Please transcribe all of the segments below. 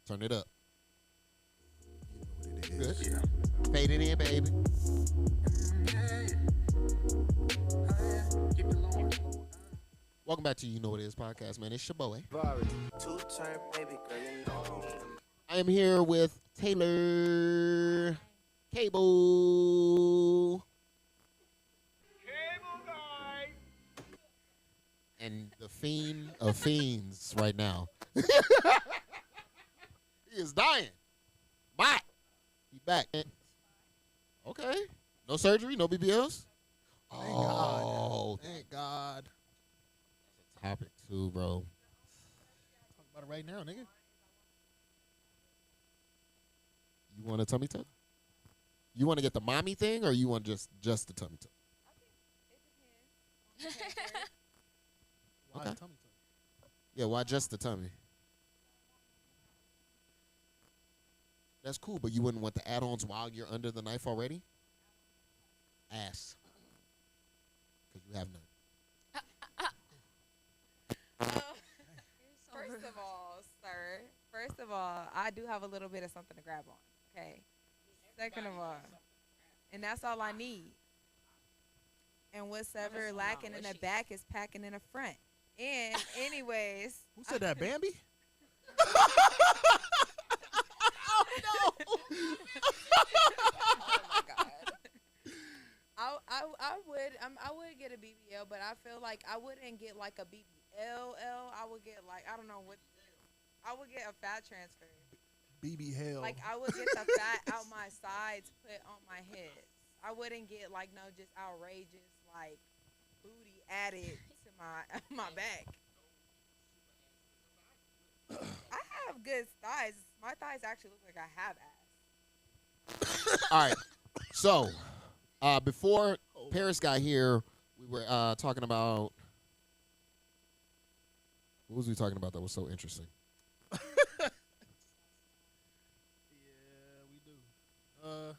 Turn it up. You know what it Good. is. Fade it in, baby. Welcome back to You Know What It Is podcast, man. It's your boy. Javari. Two-turn, baby girl, you know. I am here with Taylor Cable. And the fiend of fiends right now. He is dying. Bye. He back. Okay. No surgery, no BBLs? Thank God. Thank God. That's a topic too, bro. Talk about it right now, nigga. You want a tummy tuck? You want to get the mommy thing, or you want just the tummy tuck? Why Okay. tummy tuck? Yeah, why just the tummy? That's cool, but you wouldn't want the add-ons while you're under the knife already? Ass. Because you have none. First of all, sir. First of all, I do have a little bit of something to grab on. Okay. Second of all, and that's all I need. And what's ever lacking in the back is packing in the front. And anyways, Who said that, Bambi? oh my god. I would get a BBL, but I feel like I wouldn't get like a BBLL. I would get like I don't know what. I would get a fat transfer. BB Hell. Like I would get the fat out my sides, put on my hips. I wouldn't get like no just outrageous like booty added to my back. I have good thighs. My thighs actually look like I have ass. All right. So, before Paris got here, we were talking about... What was we talking about that was so interesting? Yeah, we do. Well,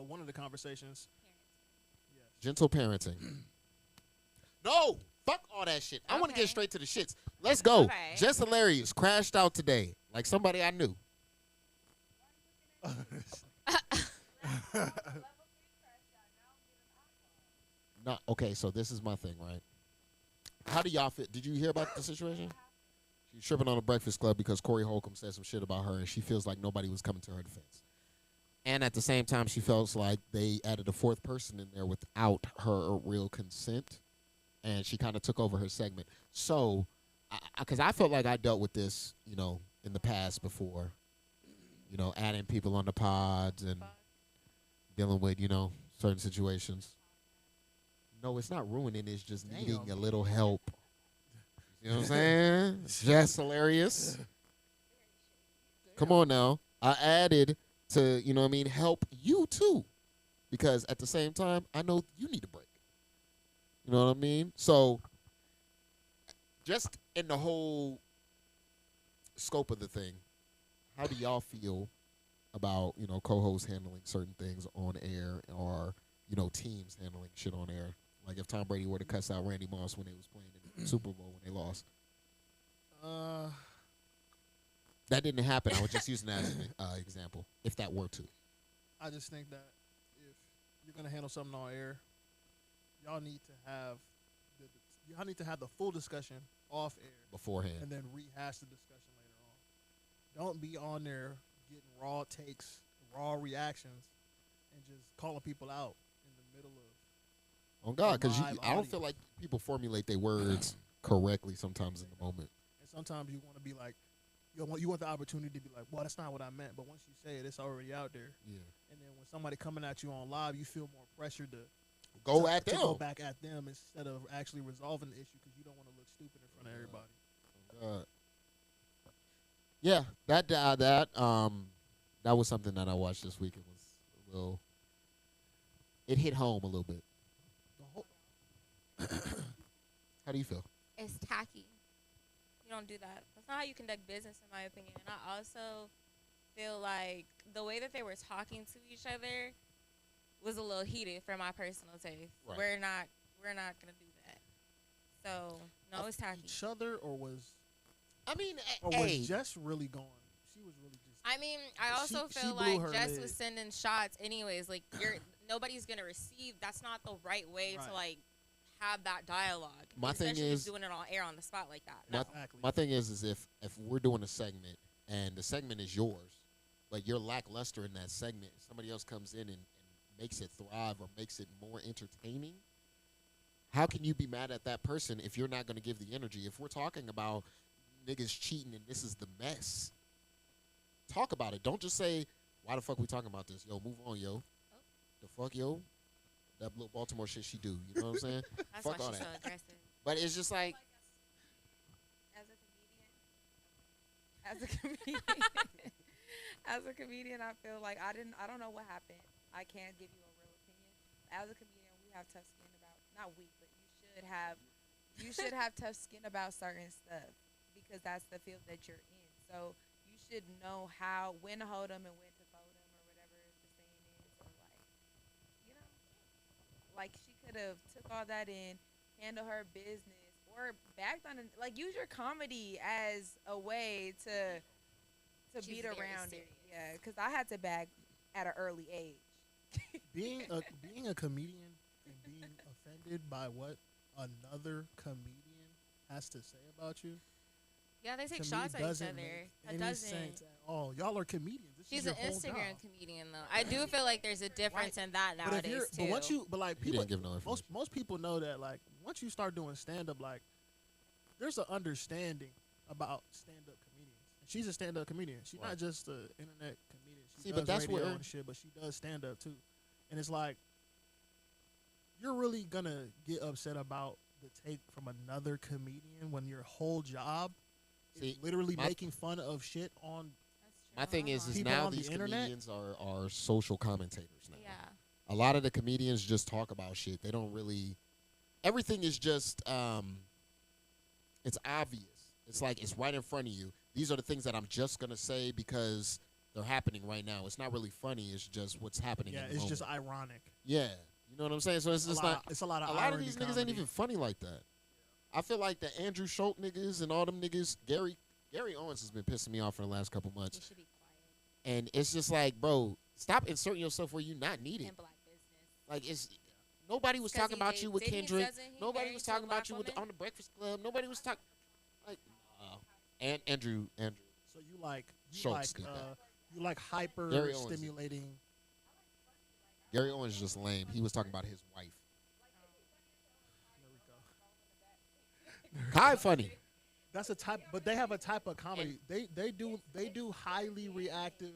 one of the conversations. Yes. Gentle parenting. No! Fuck all that shit. I want to Okay. get straight to the shits. Let's go. Okay. Just hilarious. Crashed out today. Like somebody I knew. Not okay, so this is my thing, right? How do y'all feel? Did you hear about the situation? She's tripping on the Breakfast Club because Corey Holcomb said some shit about her, and she feels like nobody was coming to her defense. And at the same time, she feels like they added a fourth person in there without her real consent, and she kind of took over her segment. So, because I felt like I dealt with this, you know, in the past before, you know, adding people on the pods and dealing with, you know, certain situations. No, it's not ruining. It's just needing a little help. You know what I'm saying? Just hilarious. Come on now. I added to, you know what I mean, help you too. Because at the same time, I know you need a break. You know what I mean? So, just in the whole scope of the thing, how do y'all feel about, you know, co-hosts handling certain things on air or, you know, teams handling shit on air? Like if Tom Brady were to cuss out Randy Moss when they was playing in the Super Bowl when they lost. That didn't happen. I was just using that as an example. If that were to. I just think that if you're gonna handle something on air, y'all need to have the full discussion off air Beforehand. and then rehash the discussion later on. Don't be on there getting raw takes, raw reactions, and just calling people out in the middle of. On God, because live I don't audio. feel like people formulate their words correctly sometimes in the moment. And sometimes you want to be like, you want the opportunity to be like, well, that's not what I meant. But once you say it, it's already out there. Yeah. And then when somebody coming at you on live, you feel more pressure to Go to, at to them. go back at them instead of actually resolving the issue because you don't want to look stupid in front of everybody. God. Yeah, that was something that I watched this week. It was a little. It hit home a little bit. The whole, How do you feel? It's tacky. You don't do that. That's not how you conduct business, in my opinion. And I also feel like the way that they were talking to each other was a little heated for my personal taste. Right. We're not gonna do that. So no, it's tacky. each other or was I mean, Or hey, was Jess really going? She was really just. I mean, I also She feel blew her like Jess lid. was sending shots anyways. Like nobody's gonna receive. That's not the right way Right. to like have that dialogue. My thing Especially is- just doing it on air on the spot like that. my, No. Exactly. my thing is if we're doing a segment and the segment is yours, but you're lackluster in that segment, somebody else comes in and makes it thrive or makes it more entertaining, how can you be mad at that person if you're not going to give the energy? If we're talking about niggas cheating and this is the mess, talk about it. Don't just say, why the fuck we talking about this? Yo, move on, yo. The fuck, yo? That little Baltimore shit she do. You know what I'm saying? That's Fuck why all she's so that. aggressive. But it's just like, As a comedian, I feel like I don't know what happened. I can't give you a real opinion. As a comedian, we have tough skin about, not we, but you should have tough skin about certain stuff because that's the field that you're in. So you should know when to hold them and when to fold them or whatever the saying is. Or like she could have took all that in, handle her business, or backed on it. Like use your comedy as a way to She's beat very around it. serious. Yeah, because I had to bag at an early age. being a comedian and being offended by what another comedian has to say about you. Yeah, they take to shots me at each doesn't other. make A any dozen. sense at all. Y'all are comedians. This She's is your an whole Instagram job. comedian though. I do feel like there's a difference in that But if nowadays you're, too. but once you, but like he people, didn't give no information. most people know that like once you start doing stand up, like there's an understanding about stand up comedians. And she's a stand up comedian. She's Right. not just an internet comedian. She See, does but that's radio where- and shit, but she does stand up too. And it's like you're really gonna get upset about the take from another comedian when your whole job See, is literally my- making fun of shit on. That's true. My thing is People now on the these internet? comedians are social commentators now. Yeah. A lot of the comedians just talk about shit. They don't really. Everything is just. It's obvious. It's like it's right in front of you. These are the things that I'm just gonna say because they're happening right now. It's not really funny. It's just what's happening. Yeah, in the it's just moment. ironic. Yeah, you know what I'm saying. So it's just not. It's a lot of A lot of irony these niggas comedy. ain't even funny like that. I feel like the Andrew Schultz niggas and all them niggas. Gary Owens has been pissing me off for the last couple You months, should be quiet. and it's just like, bro, stop inserting yourself where you not needed. In black business. Like it's nobody was 'Cause talking he about did- you with didn't he Kendrick. doesn't he Nobody married was to a talking about black you with woman? on the Breakfast Club. Nobody was talking. Like, and Andrew. So you like Schultz did that. you like hyper Gary Owens did. stimulating. Gary Owens is just lame. He was talking about his wife. There we go. Kai funny. That's a type, but they have a type of comedy. They do highly reactive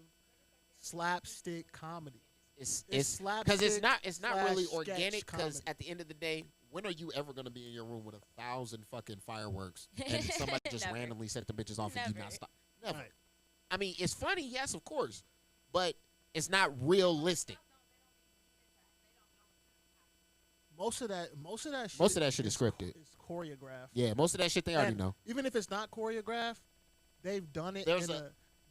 slapstick comedy. It's slapstick because it's not really slash sketch organic. Because comedy. at the end of the day, when are you ever gonna be in your room with 1,000 fucking fireworks and somebody just Never. randomly set the bitches off and you Never. not stop? Never. Right. I mean, it's funny, yes, of course, but it's not realistic. Most of that shit is scripted. Is choreographed. Yeah, most of that shit they already And know. Even if it's not choreographed, they've done it There's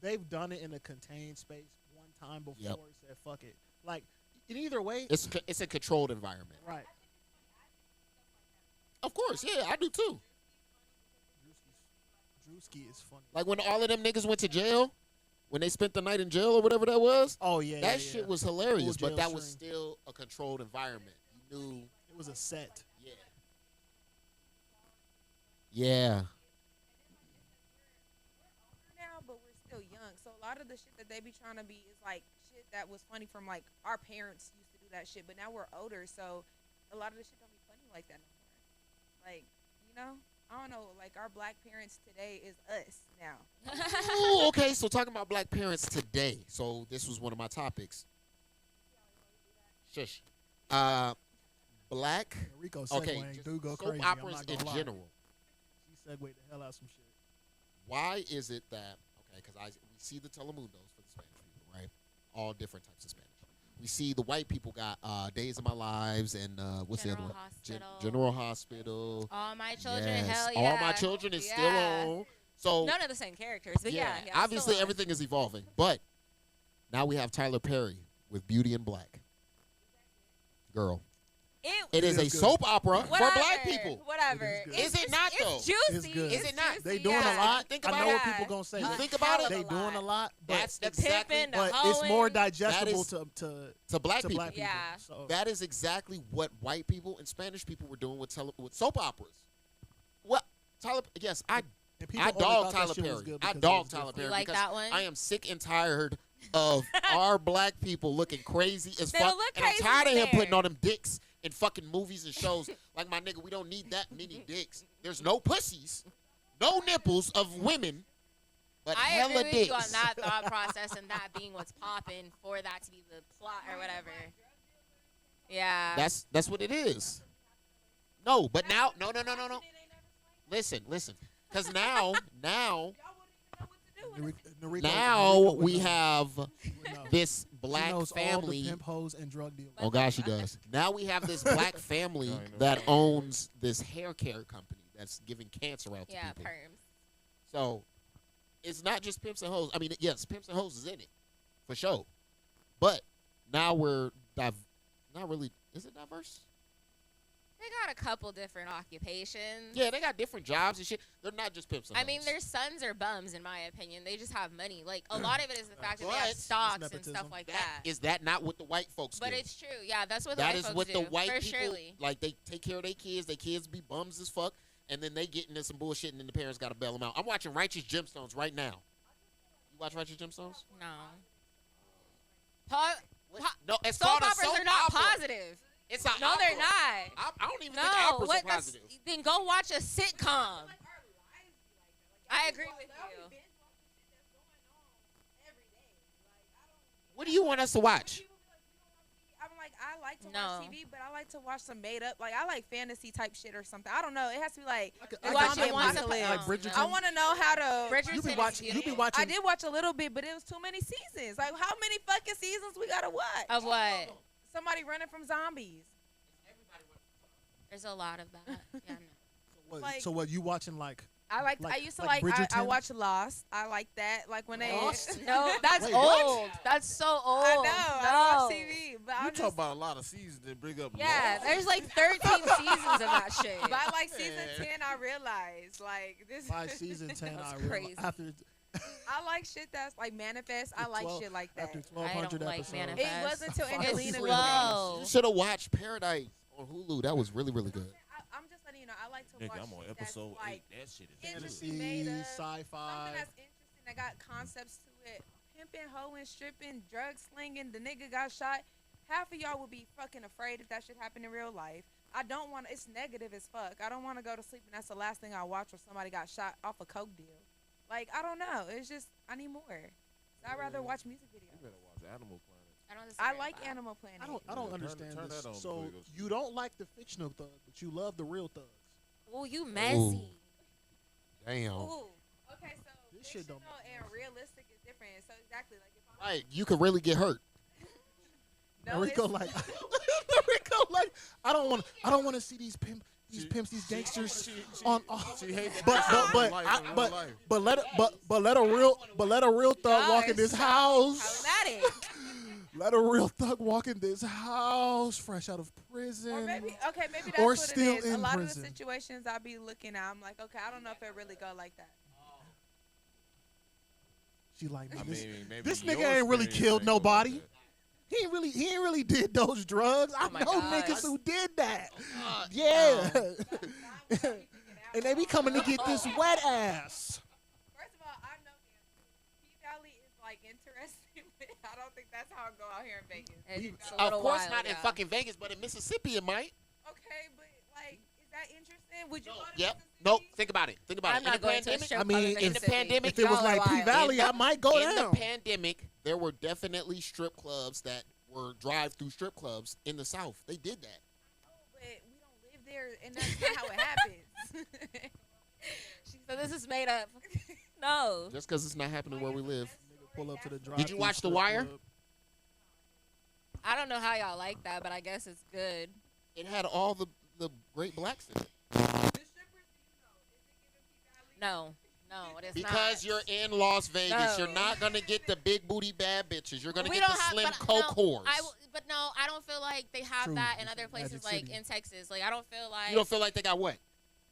they've done it in a contained space one time before Yep. and said fuck it. Like in either way, It's a controlled environment. right. Of course, yeah, I do too. Drewski is funny. Like when all of them niggas went to jail, when they spent the night in jail or whatever that was, Oh yeah, that yeah, shit yeah. was hilarious. Full But jail that was string. still a controlled environment. You knew, It was a set. yeah, yeah. Now, but we're still young. So a lot of the shit that they be trying to be is like shit that was funny from like our parents used to do that shit, but now we're older, so a lot of the shit don't be funny like that no more. Like, you know, I don't know. Like our black parents today is us now. Ooh, okay, so talking about black parents today. So this was one of my topics. Shush. Black. Rico segueing, Okay, just do go soap crazy. I'm operas not in gonna lie. general. She segued the hell out of some shit. Why is it that because we see the Telemundos for the Spanish people, right? All different types of Spanish. We see the white people got Days of My Lives and what's General the other one? Hospital. General Hospital. All my children, Yes. hell yeah. All My Children is Yeah. still on. So None of the same characters, but yeah. it's obviously still on. everything is evolving. But now we have Tyler Perry with Beauty in Black. Girl. It is a is good. soap opera Whatever, for black people. Whatever. It is good. Is it not, though? It's juicy. It's good. Is it not? juicy, They doing yeah. a lot. Think I about know it. what people gonna say. You A think about hell it. of They doing a lot, but That's The exactly pimping, the but it's more hoeing. digestible That to black people. black people. Yeah. So That is exactly what white people and Spanish people were doing with soap operas. Well, Tyler, yes, and people I only dog thought that Tyler shit was Perry. good I because it dog was Tyler different. Perry You like because that one? I am sick and tired of our black people looking crazy as They fuck. don't look And I'm crazy tired of him there. putting on them dicks in fucking movies and shows. Like, my nigga, we don't need that many dicks. There's no pussies, no nipples of women, but I hella agree with dicks. you on that thought process and that being what's popping for that to be the plot or whatever. Yeah. That's what it is. No, but now, no. Listen. Because now we have this black she knows all the family. pimp hoes and drug dealers. Oh gosh, she does. Now we have this black family I know. that owns this hair care company that's giving cancer out to Yeah, people. perms. So it's not just pimps and hoes. I mean, yes, pimps and hoes is in it for sure. But now we're not really. Is it diverse? They got a couple different occupations. Yeah, they got different jobs and shit. They're not just pimps and I hoes. mean, their sons are bums, in my opinion. They just have money. Like, a lot of it is the fact that they But have it's stocks and nepotism. stuff like that. that. Is that not what the white folks But do? it's true. Yeah, that's what the That white is folks what do. the white for people surely. like. They take care of their kids. Their kids be bums as fuck, and then they get into some bullshit, and then the parents gotta bail them out. I'm watching Righteous Gemstones right now. You watch Righteous Gemstones? No. No, it's Soap called a operas soap are not opera. positive. It's a No, they're opera. not. I don't even think No, operas what? are positive. Then go watch a sitcom. I agree with you. What do you want us to watch? I'm like, I like to No. watch TV, but I like to watch some made up. Like, I like fantasy type shit or something. I don't know. It has to be like, I You watch got it once like upon- Bridgerton. I want to know how to. Bridgerton You be is watching. You be beautiful. watching. I did watch a little bit, but it was too many seasons. Like, how many fucking seasons we gotta watch? Of what? Somebody running from zombies. There's a lot of that. Yeah, no. like- So what you watching like? I Like- used to like like. I Bridgerton? watched Lost. I like that. Like when they. Lost? No, that's Wait, old. what? That's so old. I know. I don't watch No. TV, but You I'm talk just. about a lot of seasons and bring up. Yeah, Lost. there's like 13 seasons of that shit. By like season Man. 10, I realized like this. By season 10, That's I realized crazy. after I like shit that's like manifest. I like 12 shit like that. after I 1200 don't like episodes. manifest. It wasn't until Fuck. Angelina It's Jolie. slow. You should have watched Paradise on Hulu. That was really, really good. I'm just letting you know. I like to Nigga, watch. I'm on shit that's, episode like, 8. That shit is Fantasy good. made Fantasy, up, sci-fi. something that's interesting that got concepts to it. Pimping, hoeing, stripping, drug slinging. The nigga got shot. Half of y'all would be fucking afraid if that shit happened in real life. I don't want. It's negative as fuck. I don't want to go to sleep and that's the last thing I watch, or somebody got shot off a coke deal. Like, I don't know. It's just I need more. So I'd rather watch music You videos. better watch Animal Planet. I don't disagree I with like that. Animal Planet. I don't Yeah, turn- understand turn this. that on So before you go sleep. you don't like the fictional thug, but you love the real thugs. Oh, you messy. Damn. Ooh. Okay, so This shit don't fictional make and realistic is different. So exactly like if I'm Like, you could really get hurt. no, Rico it's- like, Rico like, I don't want to see these pimps, these gangsters on. She hates But let a real thug walk in this house. Problematic. Let a real thug walk in this house, fresh out of prison. Or maybe that's Or what still it is. in A lot of prison. the situations I be looking at, I'm like, okay, I don't know if it really go like that. She like, nah, I this, mean, maybe this your nigga ain't really experience killed ain't go like nobody. that. He ain't really did those drugs. I Oh my know gosh. niggas who did that. Yeah. And they be coming to get this wet ass. First of all, I know P Valley is like interesting, but I don't think that's how it go out here in Vegas. It's a Of little course wild, not in yeah. fucking Vegas, but in Mississippi it might. Okay, but like, is that interesting? Would you? No. go to Yep. Mississippi? No. Think about it. Think about I'm it. In not the going to a pandemic, strip I club mean, in in the Mississippi. pandemic, If it was Y'all are like P wild. Valley, I might go in down. the pandemic, there were definitely strip clubs that were drive-through strip clubs in the South. They did that. But we don't live there, and that's not how it happens. So this is made up. No. Just because it's not happening where we live. Pull up to the drive. Did you watch The Wire? I don't know how y'all like that, but I guess it's good. It had all the great blacks in it. The strippers, do you know? Is it giving P Valley? No. No, it is Because not. you're in Las Vegas, No. you're not gonna get the big booty bad bitches. You're gonna We get don't the have- slim but coke no, whores. But no, I don't feel like they have True. that in It's other in places, Magic like City. in Texas. Like I don't feel like You don't feel like they got what?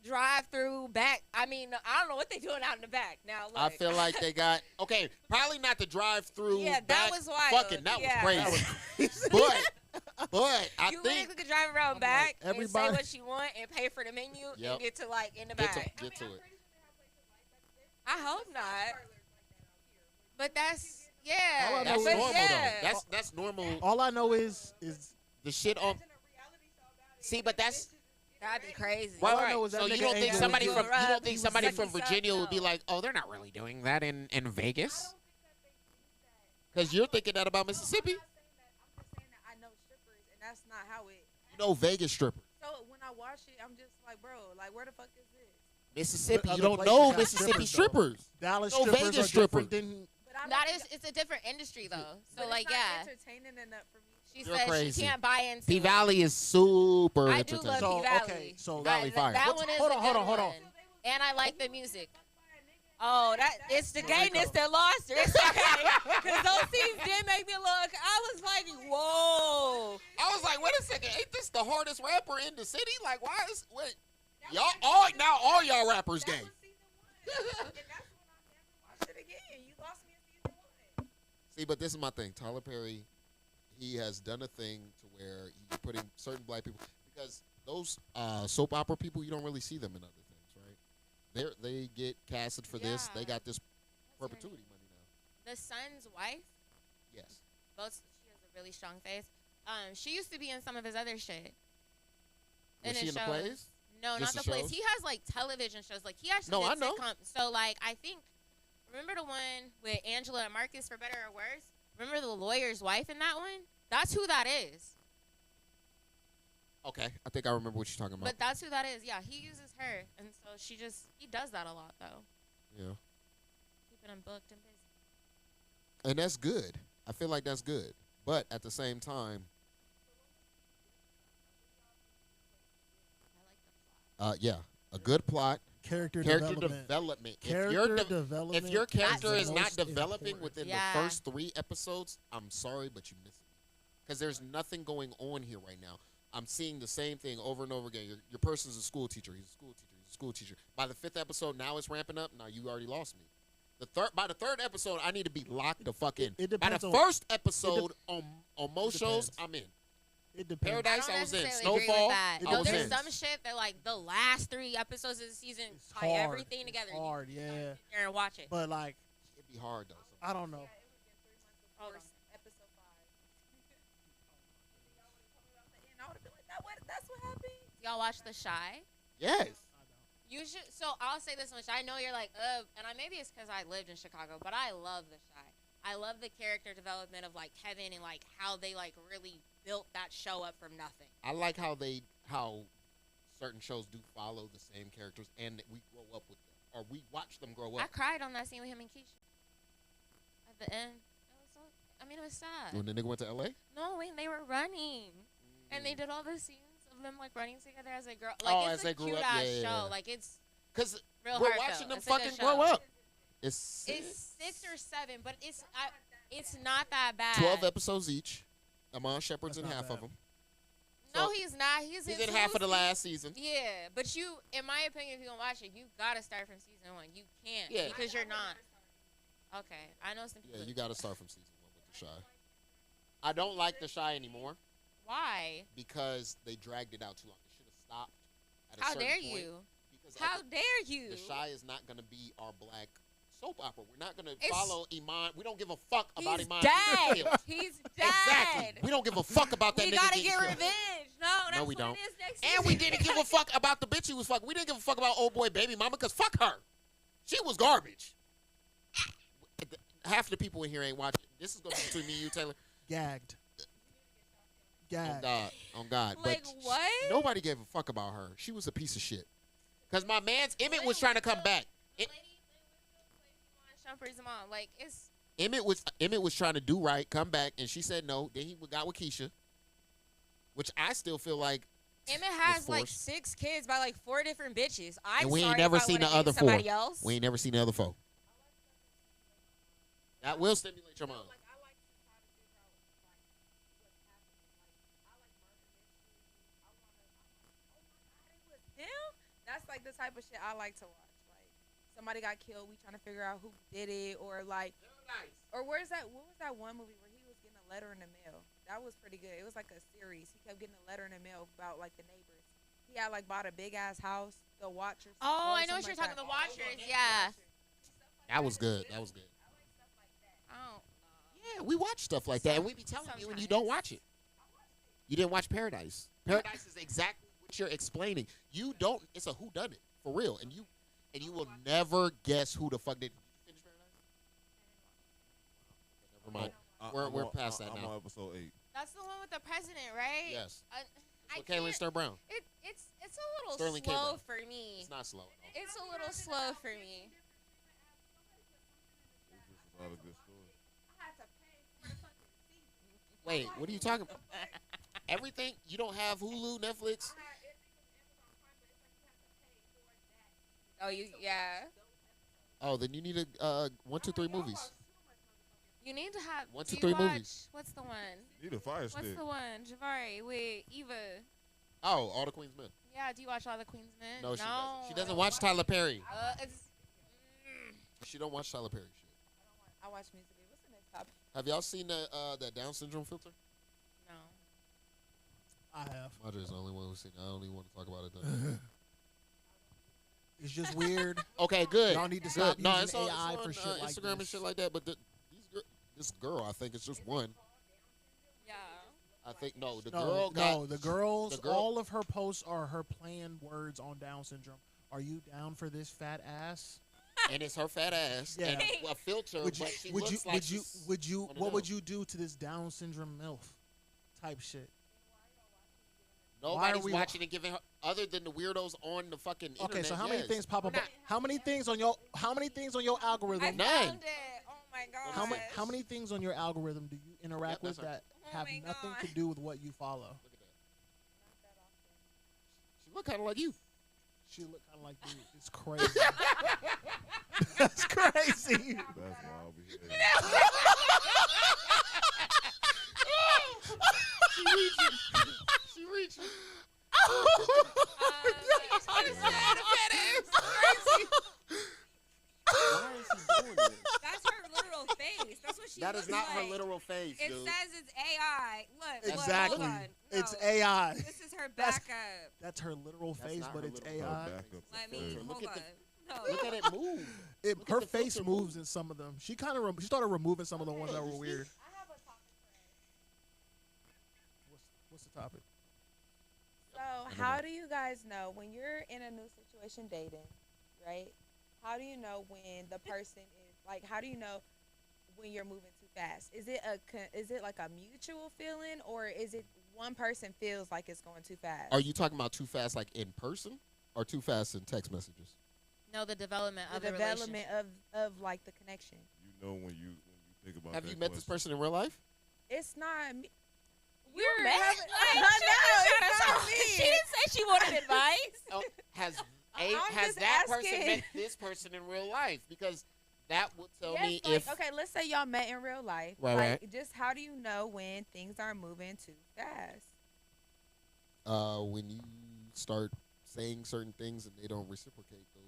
drive through back. I mean, I don't know what they doing out in the back now. Look. I feel like they got okay. Probably not the drive through. Yeah, that back. was wild. Fucking, that Yeah. was crazy. but I You think literally could drive around I'm back like, and say everybody- what you want and pay for the menu Yep. and get to like in the get back. to it. I hope not. But that's All I That's know but is- normal yeah. though. That's normal. All I know is The shit on. See, but that's that'd be crazy. All I right. know is that So you nigga don't ain't think gonna somebody do from it. you don't He think was somebody sucking from stuff, Virginia would be though. like, oh, they're not really doing that in Vegas? Because you're thinking that about Mississippi. I'm just saying that I know strippers, and that's not how it. You know Vegas strippers. So when I watch it, I'm just like, bro, like where the fuck is this? Mississippi. But You other don't places know have Mississippi strippers, strippers. Dallas No strippers Vegas are different strippers. than But I'm That not, is, it's a different industry though. So but like, it's not yeah, entertaining enough for me. she You're said crazy. she can't buy into. P it. Valley is super I do entertaining. love So, P Valley. okay, so Valley fire. That What's- one is hold a on, good hold on. one. And I like the music. Oh, it's the gayness that lost her. It's okay. Because those scenes did make me look. I was like, whoa. I was like, wait a second, ain't this the hardest rapper in the city? Like, why is wait? Y'all all y'all rappers gay. And that's when I never watched it again. You lost me in season 1. See, but this is my thing. Tyler Perry, he has done a thing to where he's putting certain black people because those soap opera people, you don't really see them in other things, right? They get casted for this. They Yeah. got this What's her perpetuity name? money now. The son's wife. Yes. Both. She has a really strong face. She used to be in some of his other shit. Was she his in the shows. plays? No, Just not the the plays. shows? He has like television shows. Like he actually No, did I know. sitcoms. So like I think, remember the one with Angela and Marcus for Better or Worse? Remember the lawyer's wife in that one? That's who that is. Okay, I think I remember what you're talking about. But that's who that is. Yeah, he uses her, and so he does that a lot though, Yeah, keeping him booked and busy. and that's good. I feel like that's good. But at the same time, I like the plot. yeah, a good plot, character character development. development. Character development. If your character the is not most developing important. within Yeah. the first 3 episodes, I'm sorry, but you missed it. Because there's nothing going on here right now. I'm seeing the same thing over and over again. Your person's a school teacher. He's a school teacher. He's a school teacher. By the 5th episode, now it's ramping up. Now you already lost me. By the 3rd episode, I need to be locked the fuck in. It By the depends on- first episode on most It shows, depends. I'm in. It depends. Paradise, I I don't was in. necessarily agree Snowfall, with that. I No, was there's in. some shit that like the last 3 episodes of the season It's tie hard. everything together. It's hard, yeah. Sit there and watch it. But like, It'd be hard though. I don't know. Hold on. Episode 5. And I would have been like, that's what happened. Y'all watch The Shy? Yes. You should. So I'll say this much. I know you're like, and maybe it's because I lived in Chicago, but I love The Shy. I love the character development of like Kevin and like how they like really built that show up from nothing. I like how certain shows do follow the same characters and that we grow up with them or we watch them grow I up. cried on that scene with him and Keisha. At the end, it was sad. When the nigga went to LA? No, when they were running, and they did all the scenes of them like running together as a girl. Like Oh, it's as a they grew cute up? ass Yeah, yeah, show. yeah. Like it's Because real we're heartfelt. watching them It's a good fucking show. grow up. It's It's 6 or 7, but it's not that bad. 12 episodes each. Amon Shepard's in That's not half of bad. them. No, So, he's not. He's He's in half of the last season. Yeah, but you, in my opinion, if you're gonna watch it, you gotta start from season 1. You can't, Yeah. because you're not. Okay, I know some people. Yeah, you got to start from season 1 with The Shy. I don't like The Shy anymore Why? because they dragged it out too long. They should have stopped at a How certain dare point. you? Because How dare you? The Shy is not going to be our black soap opera. We're not going to It's- follow Iman. We don't give a fuck about He's Iman. dead. He's dead. Exactly. We don't give a fuck about that We nigga gotta getting get killed. revenge. No, that's we what don't. it is next And we season. didn't give a fuck about the bitch he was fucking. We didn't give a fuck about old boy baby mama because fuck her. She was garbage. Half the people in here ain't watching. This is going to be between me and you, Taylor. Gagged. On Gagged. God. On God. Like, but what? Nobody gave a fuck about her. She was a piece of shit. Because my man's Emmett was trying to come back. Shumper's mom. Like, it's. Emmett was trying to do right, come back, and she said no. Then he got with Keisha, which I still feel like Emmett has like forced. 6 kids by like 4 different bitches. I'm And we ain't sorry never if I seen wanna the date other somebody 4. Else. We ain't never seen the other 4. That will stimulate your mind. Him? That's like the type of shit I like to watch. Like somebody got killed, we trying to figure out who did it, or like, or where's that? What was that one movie where he was getting a letter in the mail? That was pretty good. It was like a series. He kept getting a letter in the mail about like the neighbors. He had like bought a big ass house, the Watchers. Oh, or I know what something you're like talking. The that. Watchers, yeah. That was good. That was good. Oh, Yeah, we watch stuff like that, and we be telling you, and you don't watch it. You didn't watch Paradise. Paradise is exactly what you're explaining. You don't. It's a whodunit for real, and you will never guess who the fuck did. Did you finish Paradise? Never mind. We're past that I'm now. on episode 8. that's the one with the president, right? Yes. I So Caitlin can't- Stir Brown. It's a little Sterling K. slow Brown. for me. It's not slow. It's a little slow for me. It's just a lot of good stories. Wait, what are you talking about? Everything? You don't have Hulu, Netflix? Oh, yeah. Oh, then you need a 1, 2, 3 movies. You need to have. 1, do 2, you 3 watch- movies. What's the one? Need a fire What's stick. the one? Javari with Eva. Oh, All the Queen's Men. Yeah, do you watch all the Queen's Men? No, she doesn't. She doesn't watch Tyler Perry. She don't watch Tyler Perry shit. I watch music. What's the next topic? Have y'all seen that Down syndrome filter? No. I have. Madre's the only one who's seen it. I don't even want to talk about it then. It's just weird. Okay, good. Y'all need to Good. stop No, using it's on, AI it's on for shit like Instagram and this. shit like that. But this girl, I think it's just one. Yeah. I think no, the No, girl got the girls. the girl- All of her posts are her planned words on Down syndrome. Are you down for this fat ass? and it's her fat ass Yeah. and a filter, Would you? but she Would you? looks like Would you? she's Would you? one of What would them. you do to this Down syndrome MILF type shit? Nobody's we- watching and giving her other than the weirdos on the fucking internet. Okay, so how many yes. things pop up? Not- How many things on your? How many things on your I algorithm? None. found it. Oh my god. How many things on your algorithm do you interact Yep, with that's that Oh have my nothing God. to do with what you follow? Look at that. She look kind of like you. She look kind of like you. It's crazy. That's crazy. That's why I'll be here. She reaching. Why is she doing this? That's her literal face. That's what she That looks is not her like. literal face, It dude. says it's AI. Look. Exactly. Look, hold on. It's No, AI. This is her That's- backup. That's her literal That's face, not but her it's literal AI. Backup Let me. filter. Look Hold at on. the- No. Look at it move. Look Her at the face filter moves move. in some of them. She kind of she started removing some of the ones that were weird. What's the topic? So, how do you guys know when you're in a new situation dating, right? How do you know when the person is like? How do you know when you're moving too fast? Is it like a mutual feeling, or is it one person feels like it's going too fast? Are you talking about too fast, like in person, or too fast in text messages? No, the development the of the development relationship. of like the connection? You know when you think about. Have that you met this question. person in real life? It's not. Me. We're met? Like, I know, she, it's not me. she didn't say she wanted advice. Oh, has I'm just that person asking. met this person in real life? Because that will tell Yes, me like, if okay, let's say y'all met in real life. Right, like, right. Just how do you know when things are moving too fast? when you start saying certain things and they don't reciprocate those.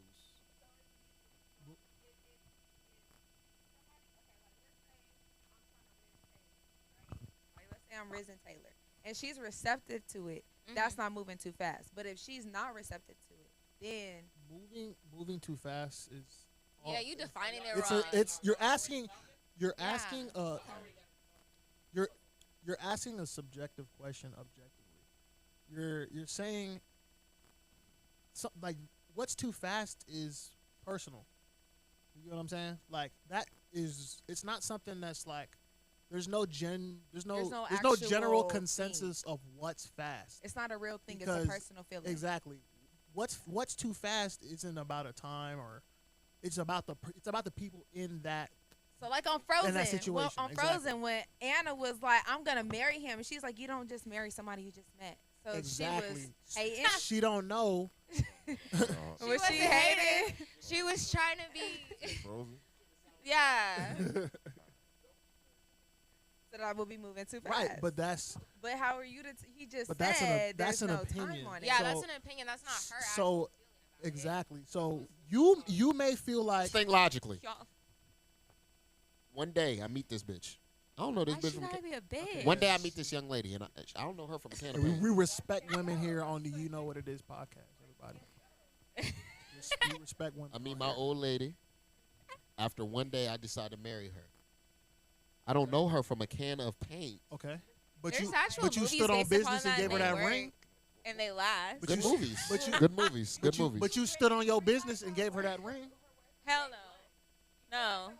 Like, let's say I'm Risen Taylor, and she's receptive to it. That's not moving too fast. But if she's not receptive to it, then Moving too fast is. Yeah, you defining it It's wrong. you're asking Yeah. you're asking a subjective question objectively. You're saying like what's too fast is personal. You know what I'm saying? Like that is it's not something that's like there's no general actual consensus of what's fast. it's not a real thing. Because- It's a personal feeling. Exactly. What's too fast isn't about a time or it's about the people in that. So like on Frozen, that situation, on exactly. Frozen, when Anna was like, "I'm gonna marry him," and she's like, "You don't just marry somebody you just met." So Exactly. she was hating. She don't know. Was she wasn't hating? She was trying to be. Frozen. Yeah. So that I will be moving too fast. Right, but that's But how are you to? He just But said that's there's an no opinion. time on it. Yeah, So- that's an opinion. That's not her. so exactly. So you may feel like Think logically. Y'all, One day I meet this bitch. I don't know this why bitch she from. gotta be a bitch? One day I meet this young lady, and I don't know her from a can of we paint. respect women here on the You Know What It Is podcast. Everybody, we respect women. I meet on my here. old lady. After one day, I decide to marry her. I don't know her from a can of paint. Okay, but There's you actual but you movies stood on based upon business and that, gave her and that they ring. work, and they last. But Good you- movies. but you- Good movies. Good movies. But you stood on your business and gave her that ring. Hell no. No.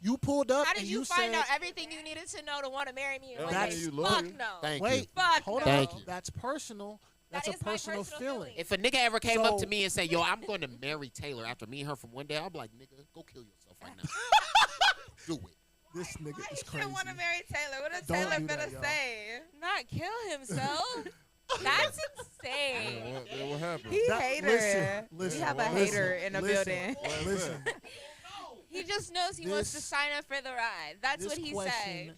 You pulled up How did and you you find said, out everything you needed to know to want to marry me? And one That's- day? you Fuck loyal. no. Thank "Wait, you. Fuck hold no. up, Thank you. that's personal. That That's is a my personal personal feeling." feeling. If a nigga ever came up So- to me and said, "Yo, I'm going to marry Taylor," after meeting her from one day, I'll be like, "Nigga, go kill yourself right now. Do it." This nigga is He crazy. didn't want to marry Taylor. What did Don't Taylor do that, finna y'all. say? Not kill himself. That's insane. What happened? He That- hater. listen, we have a listen, hater in the listen, building. Listen, He just knows he wants to This- sign up for the ride. That's this what he question, said.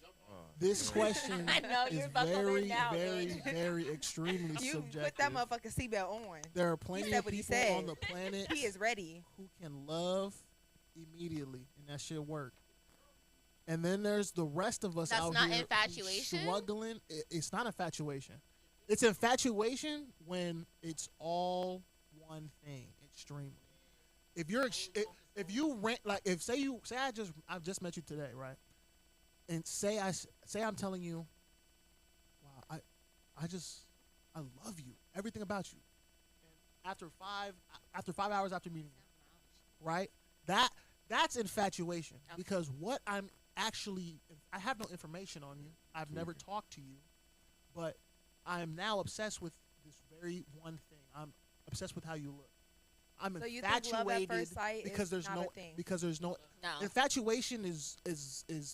this question I know, is you're buckled in very, now, very, bitch. very extremely You subjective. put that motherfucking seatbelt on. There are plenty said of what he people said. on the planet He is ready. who can love immediately, and that shit work. And then there's the rest of us That's out not here infatuation? struggling. It's not infatuation. It's infatuation when it's all one thing extremely. If you're if you rent like if say I've just met you today, right? And say I'm telling you, wow, I love you, everything about you. And after 5 hours after meeting you, right? That's infatuation because what I have no information on you. I've never talked to you, but I am now obsessed with this very one thing. I'm obsessed with how you look. I'm So you think love at infatuated first sight because is there's not no a thing? because there's no No. infatuation is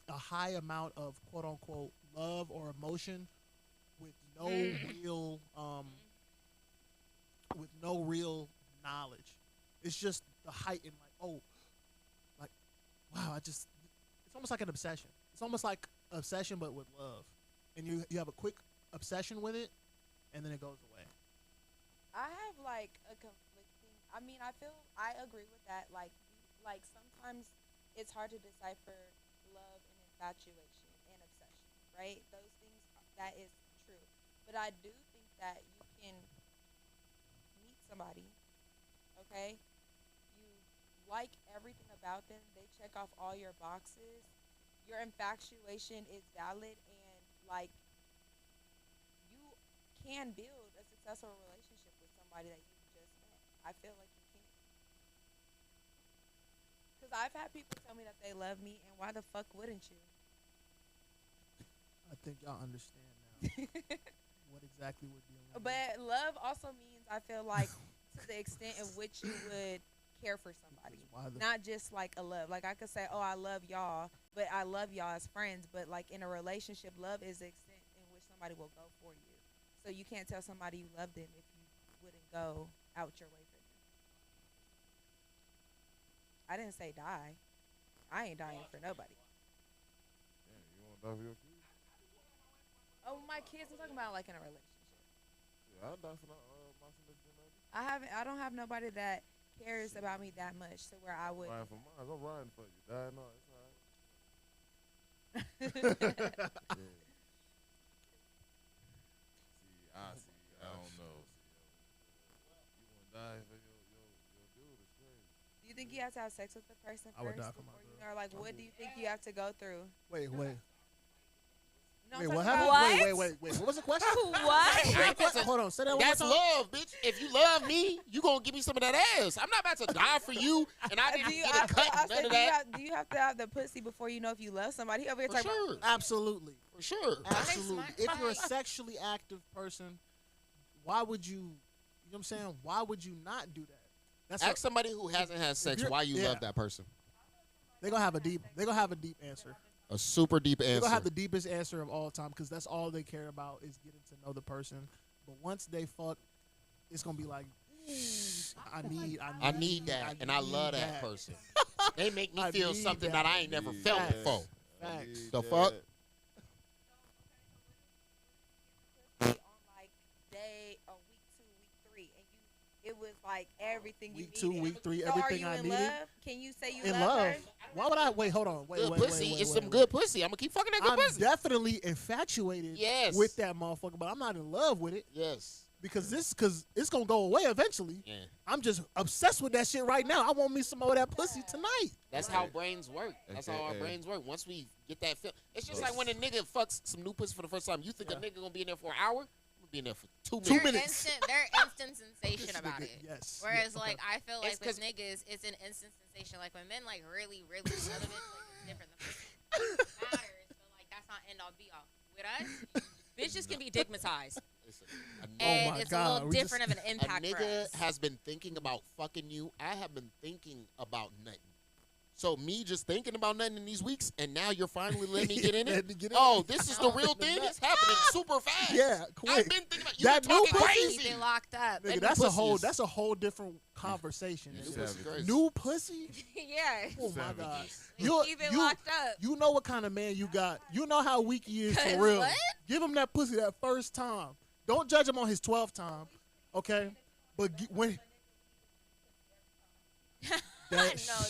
a high amount of quote unquote love or emotion with no real knowledge. It's just the height and like wow, it's almost like an obsession. It's almost like obsession but with love. And you have a quick obsession with it and then it goes away. I have like a conflicting. I mean, I agree with that. Like sometimes it's hard to decipher love and infatuation and obsession, right? Those things that is true. But I do think that you can meet somebody, okay? You like everything about them. They check off all your boxes. Your infatuation is valid, and like you can build a successful relationship with somebody that you just met. I feel like you can. Because I've had people tell me that they love me, and why the fuck wouldn't you? I think y'all understand now what exactly we're dealing with. But love also means, I feel like, to the extent in which you would care for somebody. Why the- Not just like a love. Like I could say, oh, I love y'all, but I love y'all as friends. But like in a relationship, love is the extent in which somebody will go for you. So you can't tell somebody you love them if you wouldn't go out your way for them. I didn't say die. I ain't dying for nobody. Damn, you want to die for your kids? Oh, my kids. I'm talking about like in a relationship. Yeah, I'll die for my significant other. I don't have nobody that cares about me that much to where I would. Riding for mine. I'm riding for you. Die, no, it's all right. I don't know. You want to die for your dude? It's crazy. Do you think you have to have sex with the person I would first die for my before you girl. know? Like, what do you think you have to go through? Wait. No, Wait, I'm what talking happened? about- Wait. What was the question? What? Hold on. Say that one more That's time. love, bitch. If you love me, you gonna give me some of that ass. I'm not about to die for you, and I didn't Do you, get a cut. I None said, of that. do you have to have the pussy before you know if you love somebody? He over here For talking sure. Absolutely. For sure. Absolutely. smart. If you're a sexually active person, why would you? You know what I'm saying? Why would you not do that? That's Ask somebody who hasn't had sex you're- why you yeah. love that person. They're gonna have a deep answer. A super deep They're answer. gonna have the deepest answer of all time because that's all they care about is getting to know the person. But once they fuck, it's gonna be like, I need that, and I love that person. They make me I feel need something that. that I ain't never Need felt that. before. Facts. The fuck? On like day or week 2, week 3, and it was like everything you Week needed. 2, week 3, So everything are I you in needed. love? Can you say you In love love. her? Why would I wait? Hold on. Wait. Good Wait. pussy. Wait, It's wait, some wait. good pussy. I'm gonna keep fucking that good I'm pussy. definitely infatuated Yes. with that motherfucker, but I'm not in love with it Yes. because it's gonna go away eventually. Yeah. I'm just obsessed with that shit right now. I want me some more of that pussy tonight. That's how brains work. That's how our Okay. brains work. Once we get that feel, it's just like when a nigga fucks some new pussy for the first time. You think a nigga gonna be in there for an hour? I'm gonna be in there for 2 2 minutes. minutes. They're instant sensation This about nigga- it. Yes. Whereas, Yeah, like, okay. I feel like It's with 'cause- niggas, it's an instant sensation. Like, when men, like, really, really love it, like, it's different. The pussy matters, but, like, that's not end all be all. With us, bitches can be digmatized. Listen, And my it's God, a little we just- different of an a impact for nigga us. has been thinking about fucking you. I have been thinking about nothing. So me just thinking about nothing in these weeks, and now you're finally letting me get in Let it. me get in Oh, it. this is the real thing. It's happening super fast. Yeah, I've quick. been thinking about you. That Been new talking pussy- crazy. Keep it locked up. Nigga, new that's pussy a whole different conversation. New nigga. pussy Savage. crazy. New pussy? Yeah. Oh my Savages. God. Keep it locked up. You know what kind of man you got. You know how weak he is 'Cause for real. what? Give him that pussy that first time. Don't judge him on his 12th time, okay? But when No,